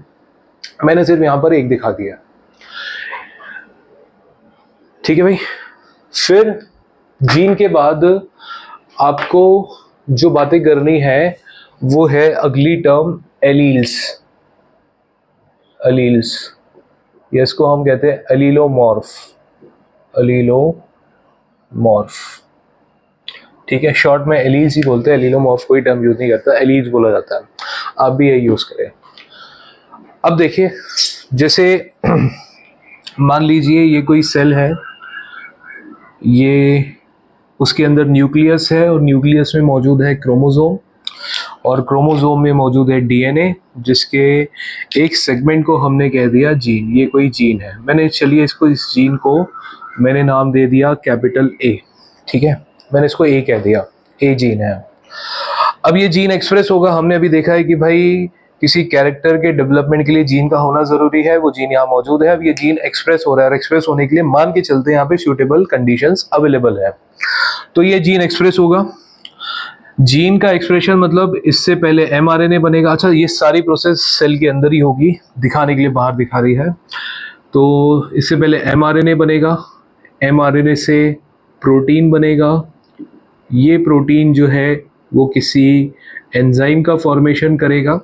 मैंने सिर्फ यहाँ पर एक दिखा दिया। ठीक है भाई। फिर जीन के बाद आपको जो बातें करनी है वो है अगली टर्म एलील्स। एलील्स, ये इसको हम कहते हैं एलीलोमॉर्फ। एलीलोमॉर्फ। ठीक है। शॉर्ट में एलील्स ही बोलते हैं, एलीलोमॉर्फ कोई टर्म यूज नहीं करता, एलील्स बोला जाता है। आप भी ये यूज करें। अब देखिए, जैसे मान लीजिए ये कोई सेल है, ये उसके अंदर न्यूक्लियस है और न्यूक्लियस में मौजूद है क्रोमोसोम और क्रोमोसोम में मौजूद है डीएनए, जिसके एक सेगमेंट को हमने कह दिया जीन। ये कोई जीन है, मैंने चलिए इसको, इस जीन को मैंने नाम दे दिया कैपिटल ए, ठीक है, मैंने इसको ए कह दिया, ए जीन है। अब ये जीन एक्सप्रेस होगा, हमने अभी देखा है कि भाई किसी कैरेक्टर के डेवलपमेंट के लिए जीन का होना जरूरी है, वो जीन यहाँ मौजूद है। अब ये जीन एक्सप्रेस हो रहा है और एक्सप्रेस होने के लिए मान के चलते हैं यहाँ पे सूटेबल कंडीशंस अवेलेबल है, तो ये जीन एक्सप्रेस होगा। जीन का एक्सप्रेशन मतलब इससे पहले एमआरएनए बनेगा। अच्छा, ये सारी प्रोसेस सेल के अंदर ही होगी, दिखाने के लिए बाहर दिखा रही है। तो इससे पहले एमआरएनए बनेगा, एमआरएनए से प्रोटीन बनेगा, ये प्रोटीन जो है वो किसी एंजाइम का फॉर्मेशन करेगा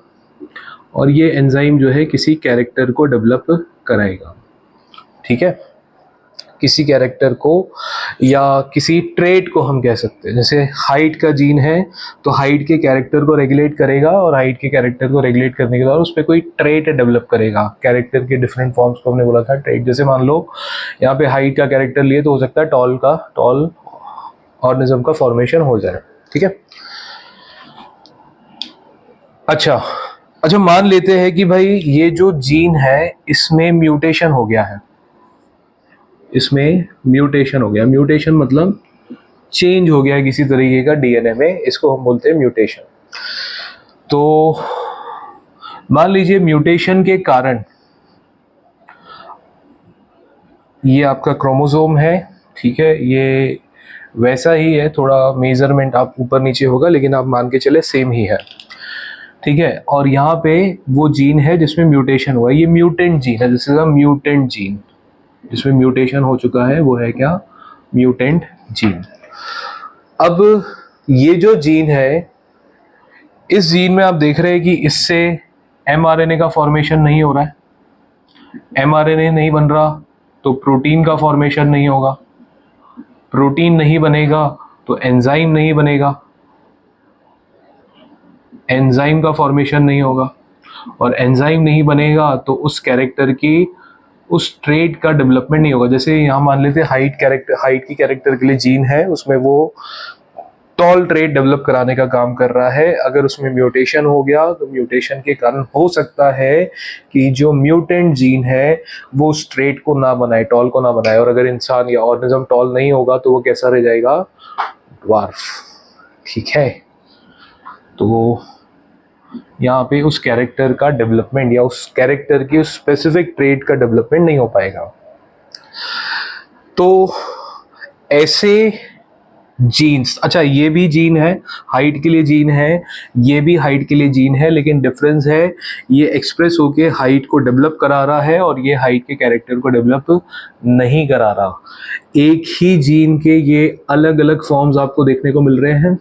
और ये एंजाइम जो है किसी कैरेक्टर को डेवलप कराएगा, ठीक है, किसी कैरेक्टर को या किसी ट्रेट को हम कह सकते हैं। जैसे हाइट का जीन है तो हाइट के कैरेक्टर को रेगुलेट करेगा और हाइट के कैरेक्टर को रेगुलेट करने के बाद उस पर कोई ट्रेट डेवलप करेगा। कैरेक्टर के डिफरेंट फॉर्म्स को हमने बोला था ट्रेट। जैसे मान लो यहाँ पे हाइट का कैरेक्टर लिए तो हो सकता है टॉल ऑर्गेनिज्म का फॉर्मेशन हो जाए, ठीक है। अच्छा, मान लेते हैं कि भाई ये जो जीन है इसमें म्यूटेशन हो गया है, इसमें म्यूटेशन हो गया। म्यूटेशन मतलब चेंज हो गया किसी तरीके का डीएनए में, इसको हम बोलते हैं म्यूटेशन। तो मान लीजिए म्यूटेशन के कारण ये आपका क्रोमोसोम है, ठीक है, ये वैसा ही है, थोड़ा मेजरमेंट आप ऊपर नीचे होगा लेकिन आप मान के चले सेम ही है, ठीक है। और यहाँ पे वो जीन है जिसमें म्यूटेशन हुआ है, ये म्यूटेंट जीन है, this is a mutant gene, जिसमें म्यूटेशन हो चुका है वो है क्या, म्यूटेंट जीन। अब ये जो जीन है, इस जीन में आप देख रहे हैं कि इससे एमआरएनए का फॉर्मेशन नहीं हो रहा है, एमआरएनए नहीं बन रहा तो प्रोटीन का फॉर्मेशन नहीं होगा, प्रोटीन नहीं बनेगा तो एंजाइम नहीं बनेगा, एंजाइम का फॉर्मेशन नहीं होगा और एंजाइम नहीं बनेगा तो उस कैरेक्टर की, उस ट्रेट का डेवलपमेंट नहीं होगा। जैसे यहाँ मान लेते हैं हाइट की कैरेक्टर के लिए जीन है, उसमें वो टॉल ट्रेट डेवलप कराने का काम कर रहा है। अगर उसमें म्यूटेशन हो गया तो म्यूटेशन के कारण हो सकता है कि जो म्यूटेंट जीन है वो उस ट्रेट को ना बनाए, टॉल को ना बनाए, और अगर इंसान या ऑर्गेनिज्म टॉल नहीं होगा तो वो कैसा रह जाएगा, ड्वार्फ, ठीक है। तो यहाँ पे उस कैरेक्टर का डेवलपमेंट या उस कैरेक्टर की उस स्पेसिफिक ट्रेट का डेवलपमेंट नहीं हो पाएगा। तो ऐसे जीन्स, अच्छा ये भी जीन है, हाइट के लिए जीन है, ये भी हाइट के लिए जीन है, लेकिन डिफरेंस है ये एक्सप्रेस होके हाइट को डेवलप करा रहा है और ये हाइट के कैरेक्टर को डेवलप नहीं करा रहा। एक ही जीन के ये अलग अलग फॉर्म्स आपको देखने को मिल रहे हैं।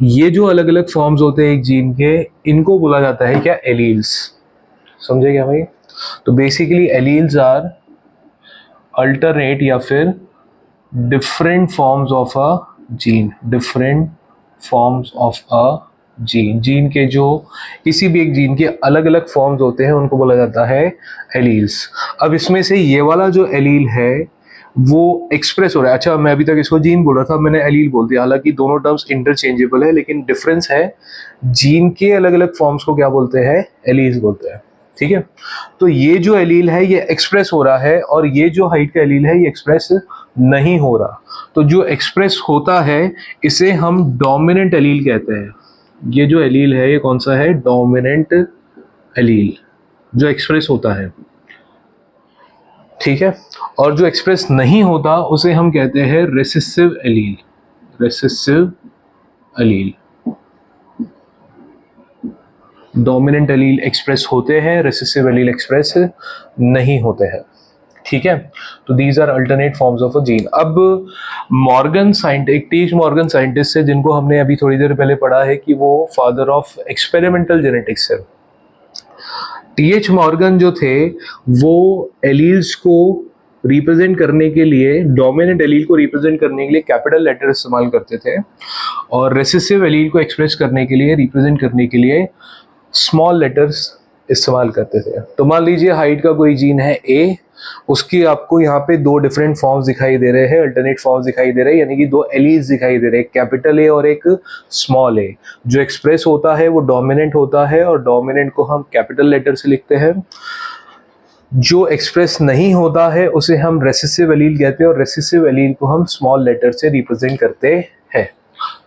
ये जो अलग अलग फॉर्म्स होते हैं एक जीन के, इनको बोला जाता है क्या, एलील्स, समझे क्या भाई। तो बेसिकली एलील्स आर अल्टरनेट या फिर different forms of a gene, different forms of a gene. Gene के जो किसी भी एक जीन के अलग अलग फॉर्म्स होते हैं उनको बोला जाता है एलील्स। अब इसमें से ये वाला जो एलील है वो एक्सप्रेस हो रहा है। अच्छा, मैं अभी तक इसको जीन बोल रहा था, मैंने एलील बोल दिया, हालांकि दोनों टर्म्स इंटरचेंजेबल है, लेकिन डिफरेंस है, जीन के अलग अलग फॉर्म्स को क्या बोलते हैं, एलील्स बोलते हैं, ठीक है। तो ये जो एलील है ये एक्सप्रेस हो रहा है और ये जो हाइट का एलील है ये एक्सप्रेस नहीं हो रहा। तो जो एक्सप्रेस होता है इसे हम डोमिनेंट एलील कहते हैं। ये जो एलील है ये कौन सा है, डोमिनेंट एलील, जो एक्सप्रेस होता है, ठीक है। और जो एक्सप्रेस नहीं होता उसे हम कहते हैं recessive allele, recessive allele. Dominant allele express होते हैं, रेसेसिव एलील एक्सप्रेस नहीं होते हैं, ठीक है। तो these are alternate forms of a gene. अब Morgan scientist, T H. Morgan scientist है, जिनको हमने अभी थोड़ी देर पहले पढ़ा है कि वो फादर ऑफ एक्सपेरिमेंटल जेनेटिक्स है। टी.एच. मॉर्गन जो थे वो एलील्स को रिप्रेजेंट करने के लिए, डोमिनेंट एलील को रिप्रेजेंट करने के लिए कैपिटल लेटर इस्तेमाल करते थे और रेसेसिव एलील को एक्सप्रेस करने के लिए, रिप्रेजेंट करने के लिए स्मॉल लेटर्स इस्तेमाल करते थे। तो मान लीजिए हाइट का कोई जीन है ए, उसकी आपको यहाँ पे दो डिफरेंट फॉर्म्स दिखाई दे रहे हैं, अल्टरनेट फॉर्म्स दिखाई दे रहे हैं, यानी कि दो एलील्स दिखाई दे रहे हैं, कैपिटल ए और एक स्मॉल ए। जो एक्सप्रेस होता है वो डोमिनेंट होता है और डोमिनेंट को हम कैपिटल लेटर से लिखते हैं। जो एक्सप्रेस नहीं होता है उसे हम रेसेसिव एलील कहते हैं और रेसेसिव एलील को हम स्मॉल लेटर से रिप्रेजेंट करते हैं।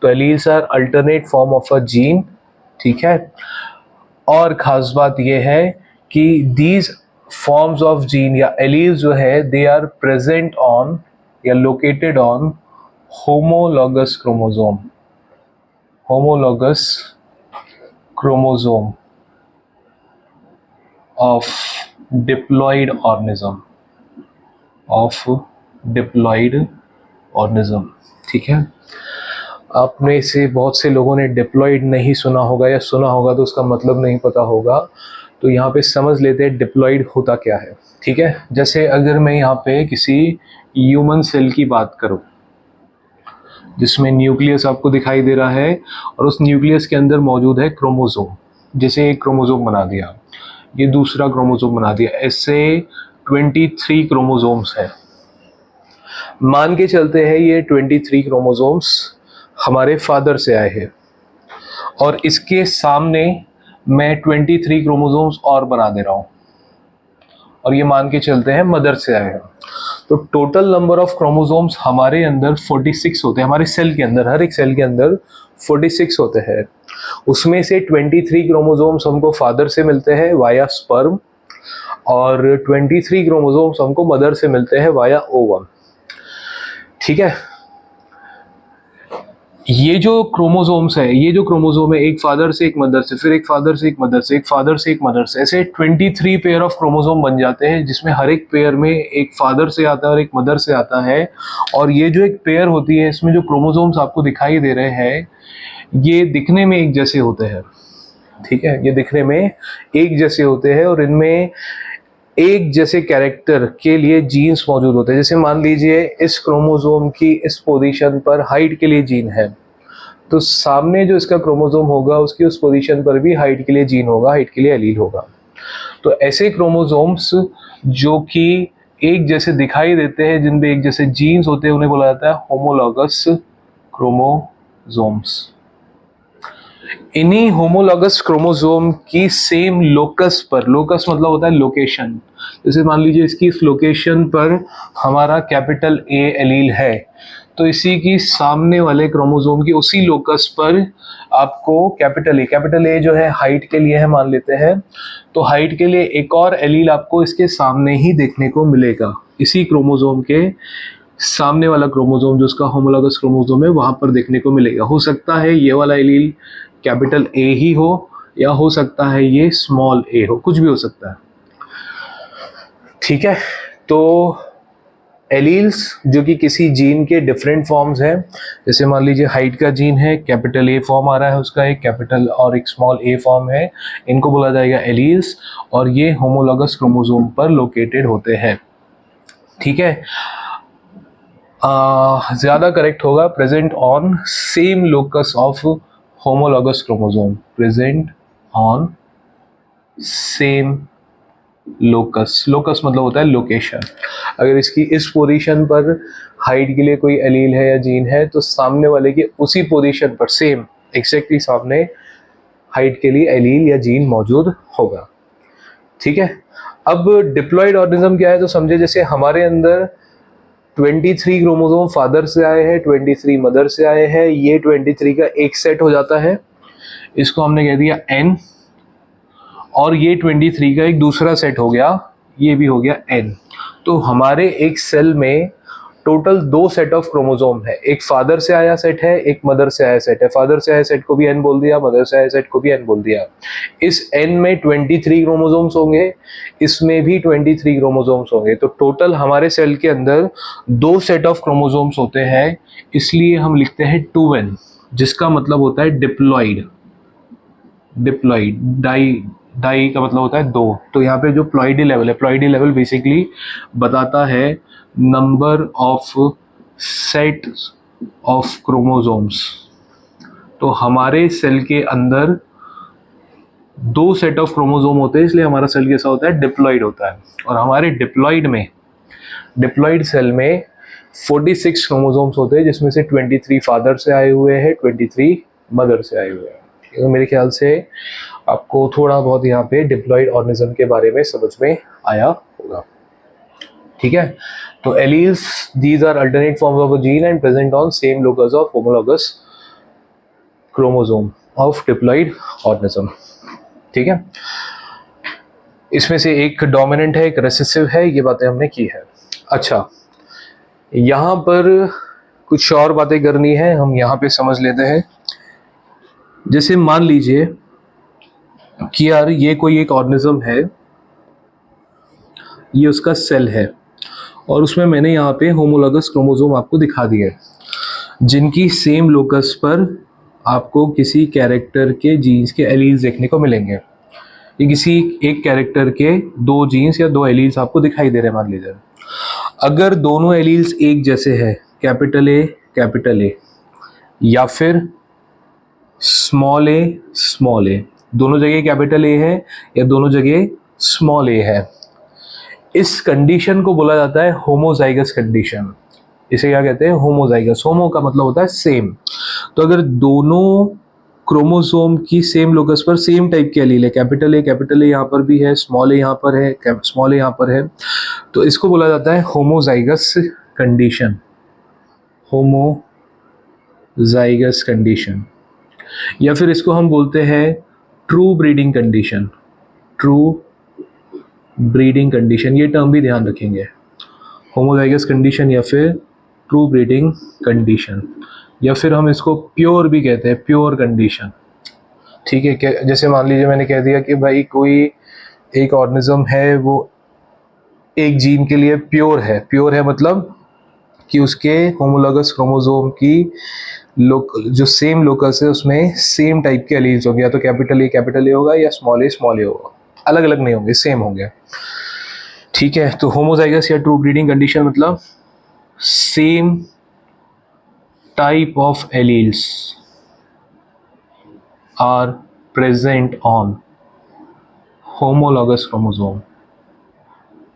तो alleles are alternate form of a gene, ठीक है। और खास बात यह है कि दीज फॉर्म्स ऑफ जीन या एलील्स जो है दे आर प्रेजेंट ऑन या located on homologous chromosome, homologous chromosome of diploid organism, of diploid organism, ठीक है। आप में से बहुत से लोगों ने डिप्लॉइड नहीं सुना होगा या सुना होगा तो उसका मतलब नहीं पता होगा, तो यहाँ पे समझ लेते हैं डिप्लॉइड होता क्या है, ठीक है। जैसे अगर मैं यहाँ पे किसी ह्यूमन सेल की बात करूँ जिसमें न्यूक्लियस आपको दिखाई दे रहा है और उस न्यूक्लियस के अंदर मौजूद है क्रोमोसोम, जैसे एक क्रोमोसोम बना दिया, ये दूसरा क्रोमोसोम बना दिया, ऐसे 23 क्रोमोसोम्स है। मान के चलते हैं ये 23 क्रोमोसोम्स हमारे फादर से आए हैं और इसके सामने मैं 23 क्रोमोसोम्स और बना दे रहा हूँ और ये मान के चलते हैं मदर से आए हैं। तो टोटल नंबर ऑफ क्रोमोसोम्स हमारे अंदर 46 होते हैं, हमारे सेल के अंदर, हर एक सेल के अंदर 46 होते हैं। उसमें से 23 क्रोमोसोम्स हमको फादर से मिलते हैं वाया स्पर्म और 23 क्रोमोसोम्स हमको मदर से मिलते हैं वाया ओवम, ठीक है। ये जो क्रोमोसोम्स है, ये जो क्रोमोसोम है, एक फादर से एक मदर से, फिर एक फादर से एक मदर से, एक फादर से एक मदर से, ऐसे 23 पेयर ऑफ क्रोमोसोम बन जाते हैं जिसमें हर एक पेयर में एक फादर से आता है और एक मदर से आता है। और ये जो एक पेयर होती है इसमें जो क्रोमोसोम्स आपको दिखाई दे रहे हैं ये दिखने में एक जैसे होते हैं, ठीक है। ये दिखने में एक जैसे होते हैं और इनमें एक जैसे कैरेक्टर के लिए जीन्स मौजूद होते हैं। जैसे मान लीजिए इस क्रोमोसोम की इस पोजीशन पर हाइट के लिए जीन है, तो सामने जो इसका क्रोमोसोम होगा उसकी उस पोजीशन पर भी हाइट के लिए जीन होगा, हाइट के लिए एलील होगा। तो ऐसे क्रोमोसोम्स जो कि एक जैसे दिखाई देते हैं, जिनमें एक जैसे जीन्स होते हैं, उन्हें बोला जाता है होमोलॉगस क्रोमोसोम्स। इन्हीं होमोलॉगस क्रोमोसोम की सेम लोकस पर, लोकस मतलब होता है लोकेशन, जैसे मान लीजिए इसकी इस लोकेशन पर हमारा कैपिटल ए एलील है, तो इसी की सामने वाले क्रोमोसोम की उसी लोकस पर आपको कैपिटल ए जो है हाइट के लिए है मान लेते हैं, तो हाइट के लिए एक और एलील आपको इसके सामने ही देखने को मिलेगा, इसी क्रोमोसोम के सामने वाला क्रोमोसोम जो उसका होमोलॉगस क्रोमोसोम है वहां पर देखने को मिलेगा। हो सकता है ये वाला एलील कैपिटल ए ही हो या हो सकता है ये स्मॉल ए हो, कुछ भी हो सकता है, ठीक है। तो एलील्स जो कि किसी जीन के डिफरेंट फॉर्म्स हैं, जैसे मान लीजिए हाइट का जीन है, कैपिटल ए फॉर्म आ रहा है उसका, एक कैपिटल और एक स्मॉल ए फॉर्म है, इनको बोला जाएगा एलील्स और ये होमोलॉगस क्रोमोसोम पर लोकेटेड होते हैं, ठीक है। ज्यादा करेक्ट होगा present on same locus of homologous chromosome, present on same locus, locus मतलब होता है लोकेशन। अगर इसकी इस पोजीशन पर हाइट के लिए कोई एलील है या जीन है तो सामने वाले के उसी पोजीशन पर सेम एग्जैक्टली सामने हाइट के लिए एलील या जीन मौजूद होगा, ठीक है। अब डिप्लॉइड ऑर्गेनिज्म क्या है तो समझे, जैसे हमारे अंदर 23 क्रोमोसोम फादर से आए हैं, 23 मदर से आए हैं, ये 23 का एक सेट हो जाता है, इसको हमने कह दिया n, और ये 23 का एक दूसरा सेट हो गया, ये भी हो गया n। तो हमारे एक सेल में टोटल दो सेट ऑफ क्रोमोसोम है, एक फादर से आया सेट है, एक मदर से आया सेट है। फादर से आया सेट को भी n बोल दिया, मदर से आया सेट को भी n बोल दिया। इस n में 23 क्रोमोसोम्स होंगे, इसमें भी 23 क्रोमोसोम्स होंगे, तो टोटल हमारे सेल के अंदर दो सेट ऑफ क्रोमोसोम्स होते हैं, इसलिए हम लिखते हैं 2n, जिसका मतलब होता है डिप्लॉइड। डिप्लॉइड डाई का मतलब होता है दो, तो यहाँ पे जो प्लॉइडी लेवल है, प्लॉइडी लेवल बेसिकली बताता है number of set of chromosomes. तो हमारे सेल के अंदर दो सेट ऑफ क्रोमोसोम होते हैं, इसलिए हमारा सेल कैसा होता है, डिप्लॉइड होता है। और हमारे डिप्लॉइड सेल में 46 क्रोमोसोम्स होते हैं, जिसमें से 23 फादर से आए हुए हैं, 23 मदर से आए हुए हैं। तो मेरे ख्याल से आपको थोड़ा बहुत यहाँ पे डिप्लॉइड ऑर्गेनिज्म के बारे में समझ में आया होगा। ठीक है, तो alleles these are alternate forms of a gene and present on same locus of homologous chromosome of diploid organism. ठीक है, इसमें से एक डोमिनेंट है, एक रिसेसिव है, ये बातें हमने की है। अच्छा, यहाँ पर कुछ और बातें करनी है, हम यहाँ पे समझ लेते हैं। जैसे मान लीजिए कि यार ये कोई एक ऑर्गेनिज्म है, ये उसका सेल है, और उसमें मैंने यहाँ पे होमोलॉगस क्रोमोसोम आपको दिखा दिए, जिनकी सेम लोकस पर आपको किसी कैरेक्टर के जीन्स के एलील्स देखने को मिलेंगे। ये किसी एक कैरेक्टर के दो जीन्स या दो एलील्स आपको दिखाई दे रहे हैं। मान लीजिए अगर दोनों एलील्स एक जैसे हैं, कैपिटल ए, या फिर स्मॉल ए, दोनों जगह कैपिटल ए है या दोनों जगह स्मॉल ए है, इस कंडीशन को बोला जाता है होमोजाइगस कंडीशन। इसे क्या कहते हैं, होमोजाइगस। होमो का मतलब होता है सेम। तो अगर दोनों क्रोमोसोम की सेम लोकस पर सेम टाइप के एलील है, कैपिटल ए यहाँ पर भी है, स्मॉल ए यहाँ पर है, स्मॉल ए यहाँ पर है, तो इसको बोला जाता है होमोजाइगस कंडीशन। होमोजाइगस कंडीशन, या फिर इसको हम बोलते हैं true breeding condition. True breeding condition, ये टर्म भी ध्यान रखेंगे, होमोजाइगस कंडीशन या फिर ट्रू ब्रीडिंग कंडीशन, या फिर हम इसको प्योर भी कहते हैं, प्योर कंडीशन। ठीक है, जैसे मान लीजिए मैंने कह दिया कि भाई कोई एक ऑर्गेनिज्म है, वो एक जीन के लिए प्योर है मतलब कि उसके होमोलॉगस क्रोमोसोम की जो सेम लोकस है उसमें सेम टाइप के एलील्स होंगे, या तो कैपिटल ए होगा या स्मॉल ए होगा, अलग अलग नहीं होंगे, सेम होंगे। ठीक है, तो होमोजाइगस या ट्रू ब्रीडिंग कंडीशन मतलब same type of alleles are present on homologous chromosome,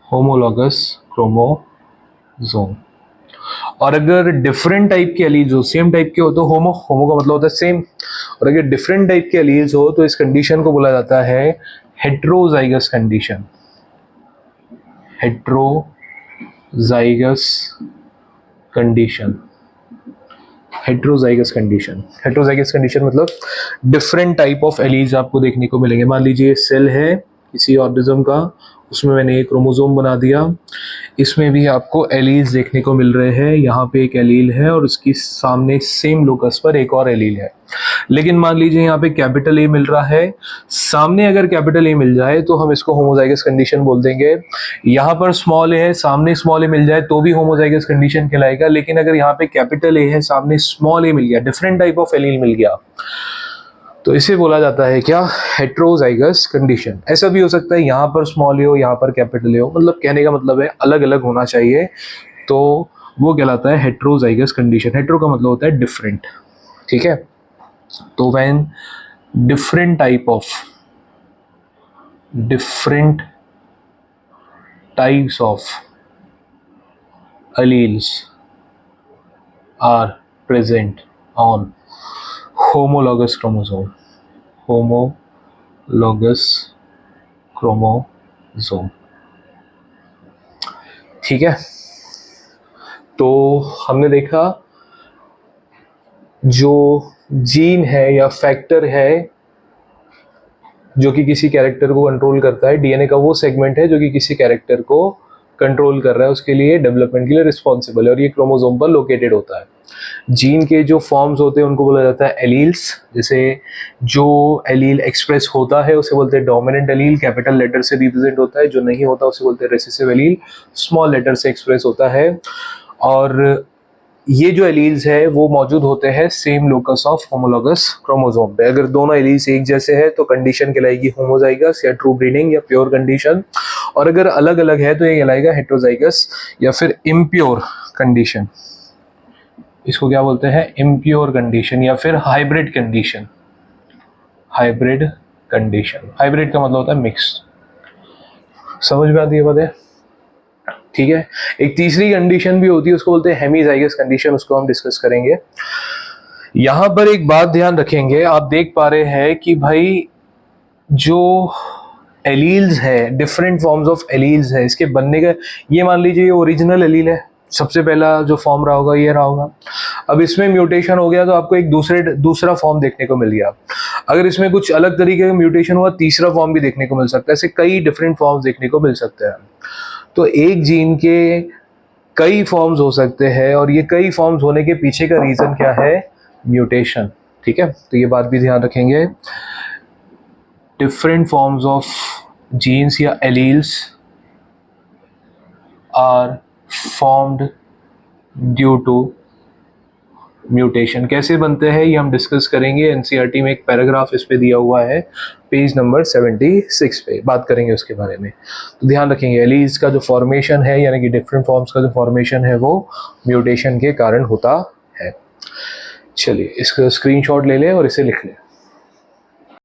homologous chromosome। और अगर डिफरेंट टाइप के एलील्स हो, सेम टाइप के हो तो होमो का मतलब होता है सेम, और अगर डिफरेंट टाइप के एलील्स हो तो इस कंडीशन को बोला जाता है heterozygous condition. Heterozygous condition, heterozygous condition मतलब डिफरेंट टाइप ऑफ एलील्स आपको देखने को मिलेंगे। मान लीजिए सेल है किसी ऑर्गेनिज्म का, उसमें मैंने एक क्रोमोसोम बना दिया, इसमें भी आपको एलील्स देखने को मिल रहे हैं। यहाँ पे एक एलील है और उसकी सामने सेम लोकस पर एक और एलील है, लेकिन मान लीजिए यहाँ पे कैपिटल ए मिल रहा है, सामने अगर कैपिटल ए मिल जाए तो हम इसको होमोजाइगस कंडीशन बोल देंगे। यहाँ पर स्मॉल ए है, सामने स्मॉल ए मिल जाए तो भी होमोजाइगस कंडीशन कहलाएगा। लेकिन अगर यहाँ पे कैपिटल ए है, सामने स्मॉल ए मिल गया, डिफरेंट टाइप ऑफ एलील मिल गया, तो इसे बोला जाता है क्या, हेट्रोजाइगस कंडीशन। ऐसा भी हो सकता है यहाँ पर स्मॉल ए हो, यहाँ पर कैपिटल ए हो, मतलब कहने का मतलब है अलग अलग होना चाहिए, तो वो कहलाता है हेट्रोजाइगस कंडीशन। हेट्रो का मतलब होता है डिफरेंट। ठीक है, तो when different types of alleles are present on homologous chromosome। ठीक है, तो हमने देखा जो जीन है या फैक्टर है जो कि किसी कैरेक्टर को कंट्रोल करता है, डीएनए का वो सेगमेंट है जो कि किसी कैरेक्टर को कंट्रोल कर रहा है, उसके लिए डेवलपमेंट के लिए रिस्पॉन्सिबल है, और ये क्रोमोसोम पर लोकेटेड होता है। जीन के जो फॉर्म्स होते हैं उनको बोला जाता है एलील्स। जैसे जो एलील एक्सप्रेस होता है उसे बोलते हैं डोमिनेंट एलील, कैपिटल लेटर से रिप्रेजेंट होता है। जो नहीं होता उसे बोलते हैं रिसेसिव एलील, स्मॉल लेटर से एक्सप्रेस होता है। और ये जो एलील्स है वो मौजूद होते हैं same locus of homologous chromosome पे। अगर दोनों एलील्स एक जैसे हैं तो कंडीशन कहलाएगी होमोजाइगस या ट्रू ब्रीडिंग या प्योर कंडीशन, और अगर अलग अलग है तो ये कहलाएगा हेट्रोजाइगस या फिर इम्प्योर कंडीशन। इसको क्या बोलते हैं, इम्प्योर कंडीशन या फिर hybrid condition. Hybrid condition. Hybrid का मतलब होता है मिक्स। समझ में आती है बातें? ठीक है। एक तीसरी कंडीशन भी होती है, उसको बोलते हैं हेमीजाइगस कंडीशन, उसको हम डिस्कस करेंगे। यहां पर एक बात ध्यान रखेंगे, आप देख पा रहे हैं कि भाई जो एलील्स है, डिफरेंट फॉर्म्स ऑफ एलील्स है, इसके बनने का, ये मान लीजिए ये ओरिजिनल एलील है, सबसे पहला जो फॉर्म रहा होगा ये रहा होगा। अब इसमें म्यूटेशन हो गया तो आपको एक दूसरा फॉर्म देखने को मिल गया। अगर इसमें कुछ अलग तरीके का म्यूटेशन हुआ, तीसरा फॉर्म भी देखने को मिल सकता है। ऐसे कई डिफरेंट फॉर्म्स देखने को मिल सकते हैं। तो एक जीन के कई फॉर्म्स हो सकते हैं, और ये कई फॉर्म्स होने के पीछे का रीजन क्या है? म्यूटेशन। ठीक है, तो ये बात भी ध्यान रखेंगे। डिफरेंट फॉर्म्स ऑफ जीन्स या alleles are formed due to mutation. कैसे बनते हैं ये हम डिस्कस करेंगे। एनसीईआरटी में एक पैराग्राफ इस पे दिया हुआ है, पेज नंबर 76 पे बात करेंगे उसके बारे में। तो ध्यान रखेंगे, एलील्स का जो फॉर्मेशन है, यानी कि डिफरेंट फॉर्म्स का जो फॉर्मेशन है, वो म्यूटेशन के कारण होता है। चलिए इसका स्क्रीनशॉट ले लें और इसे लिख लें।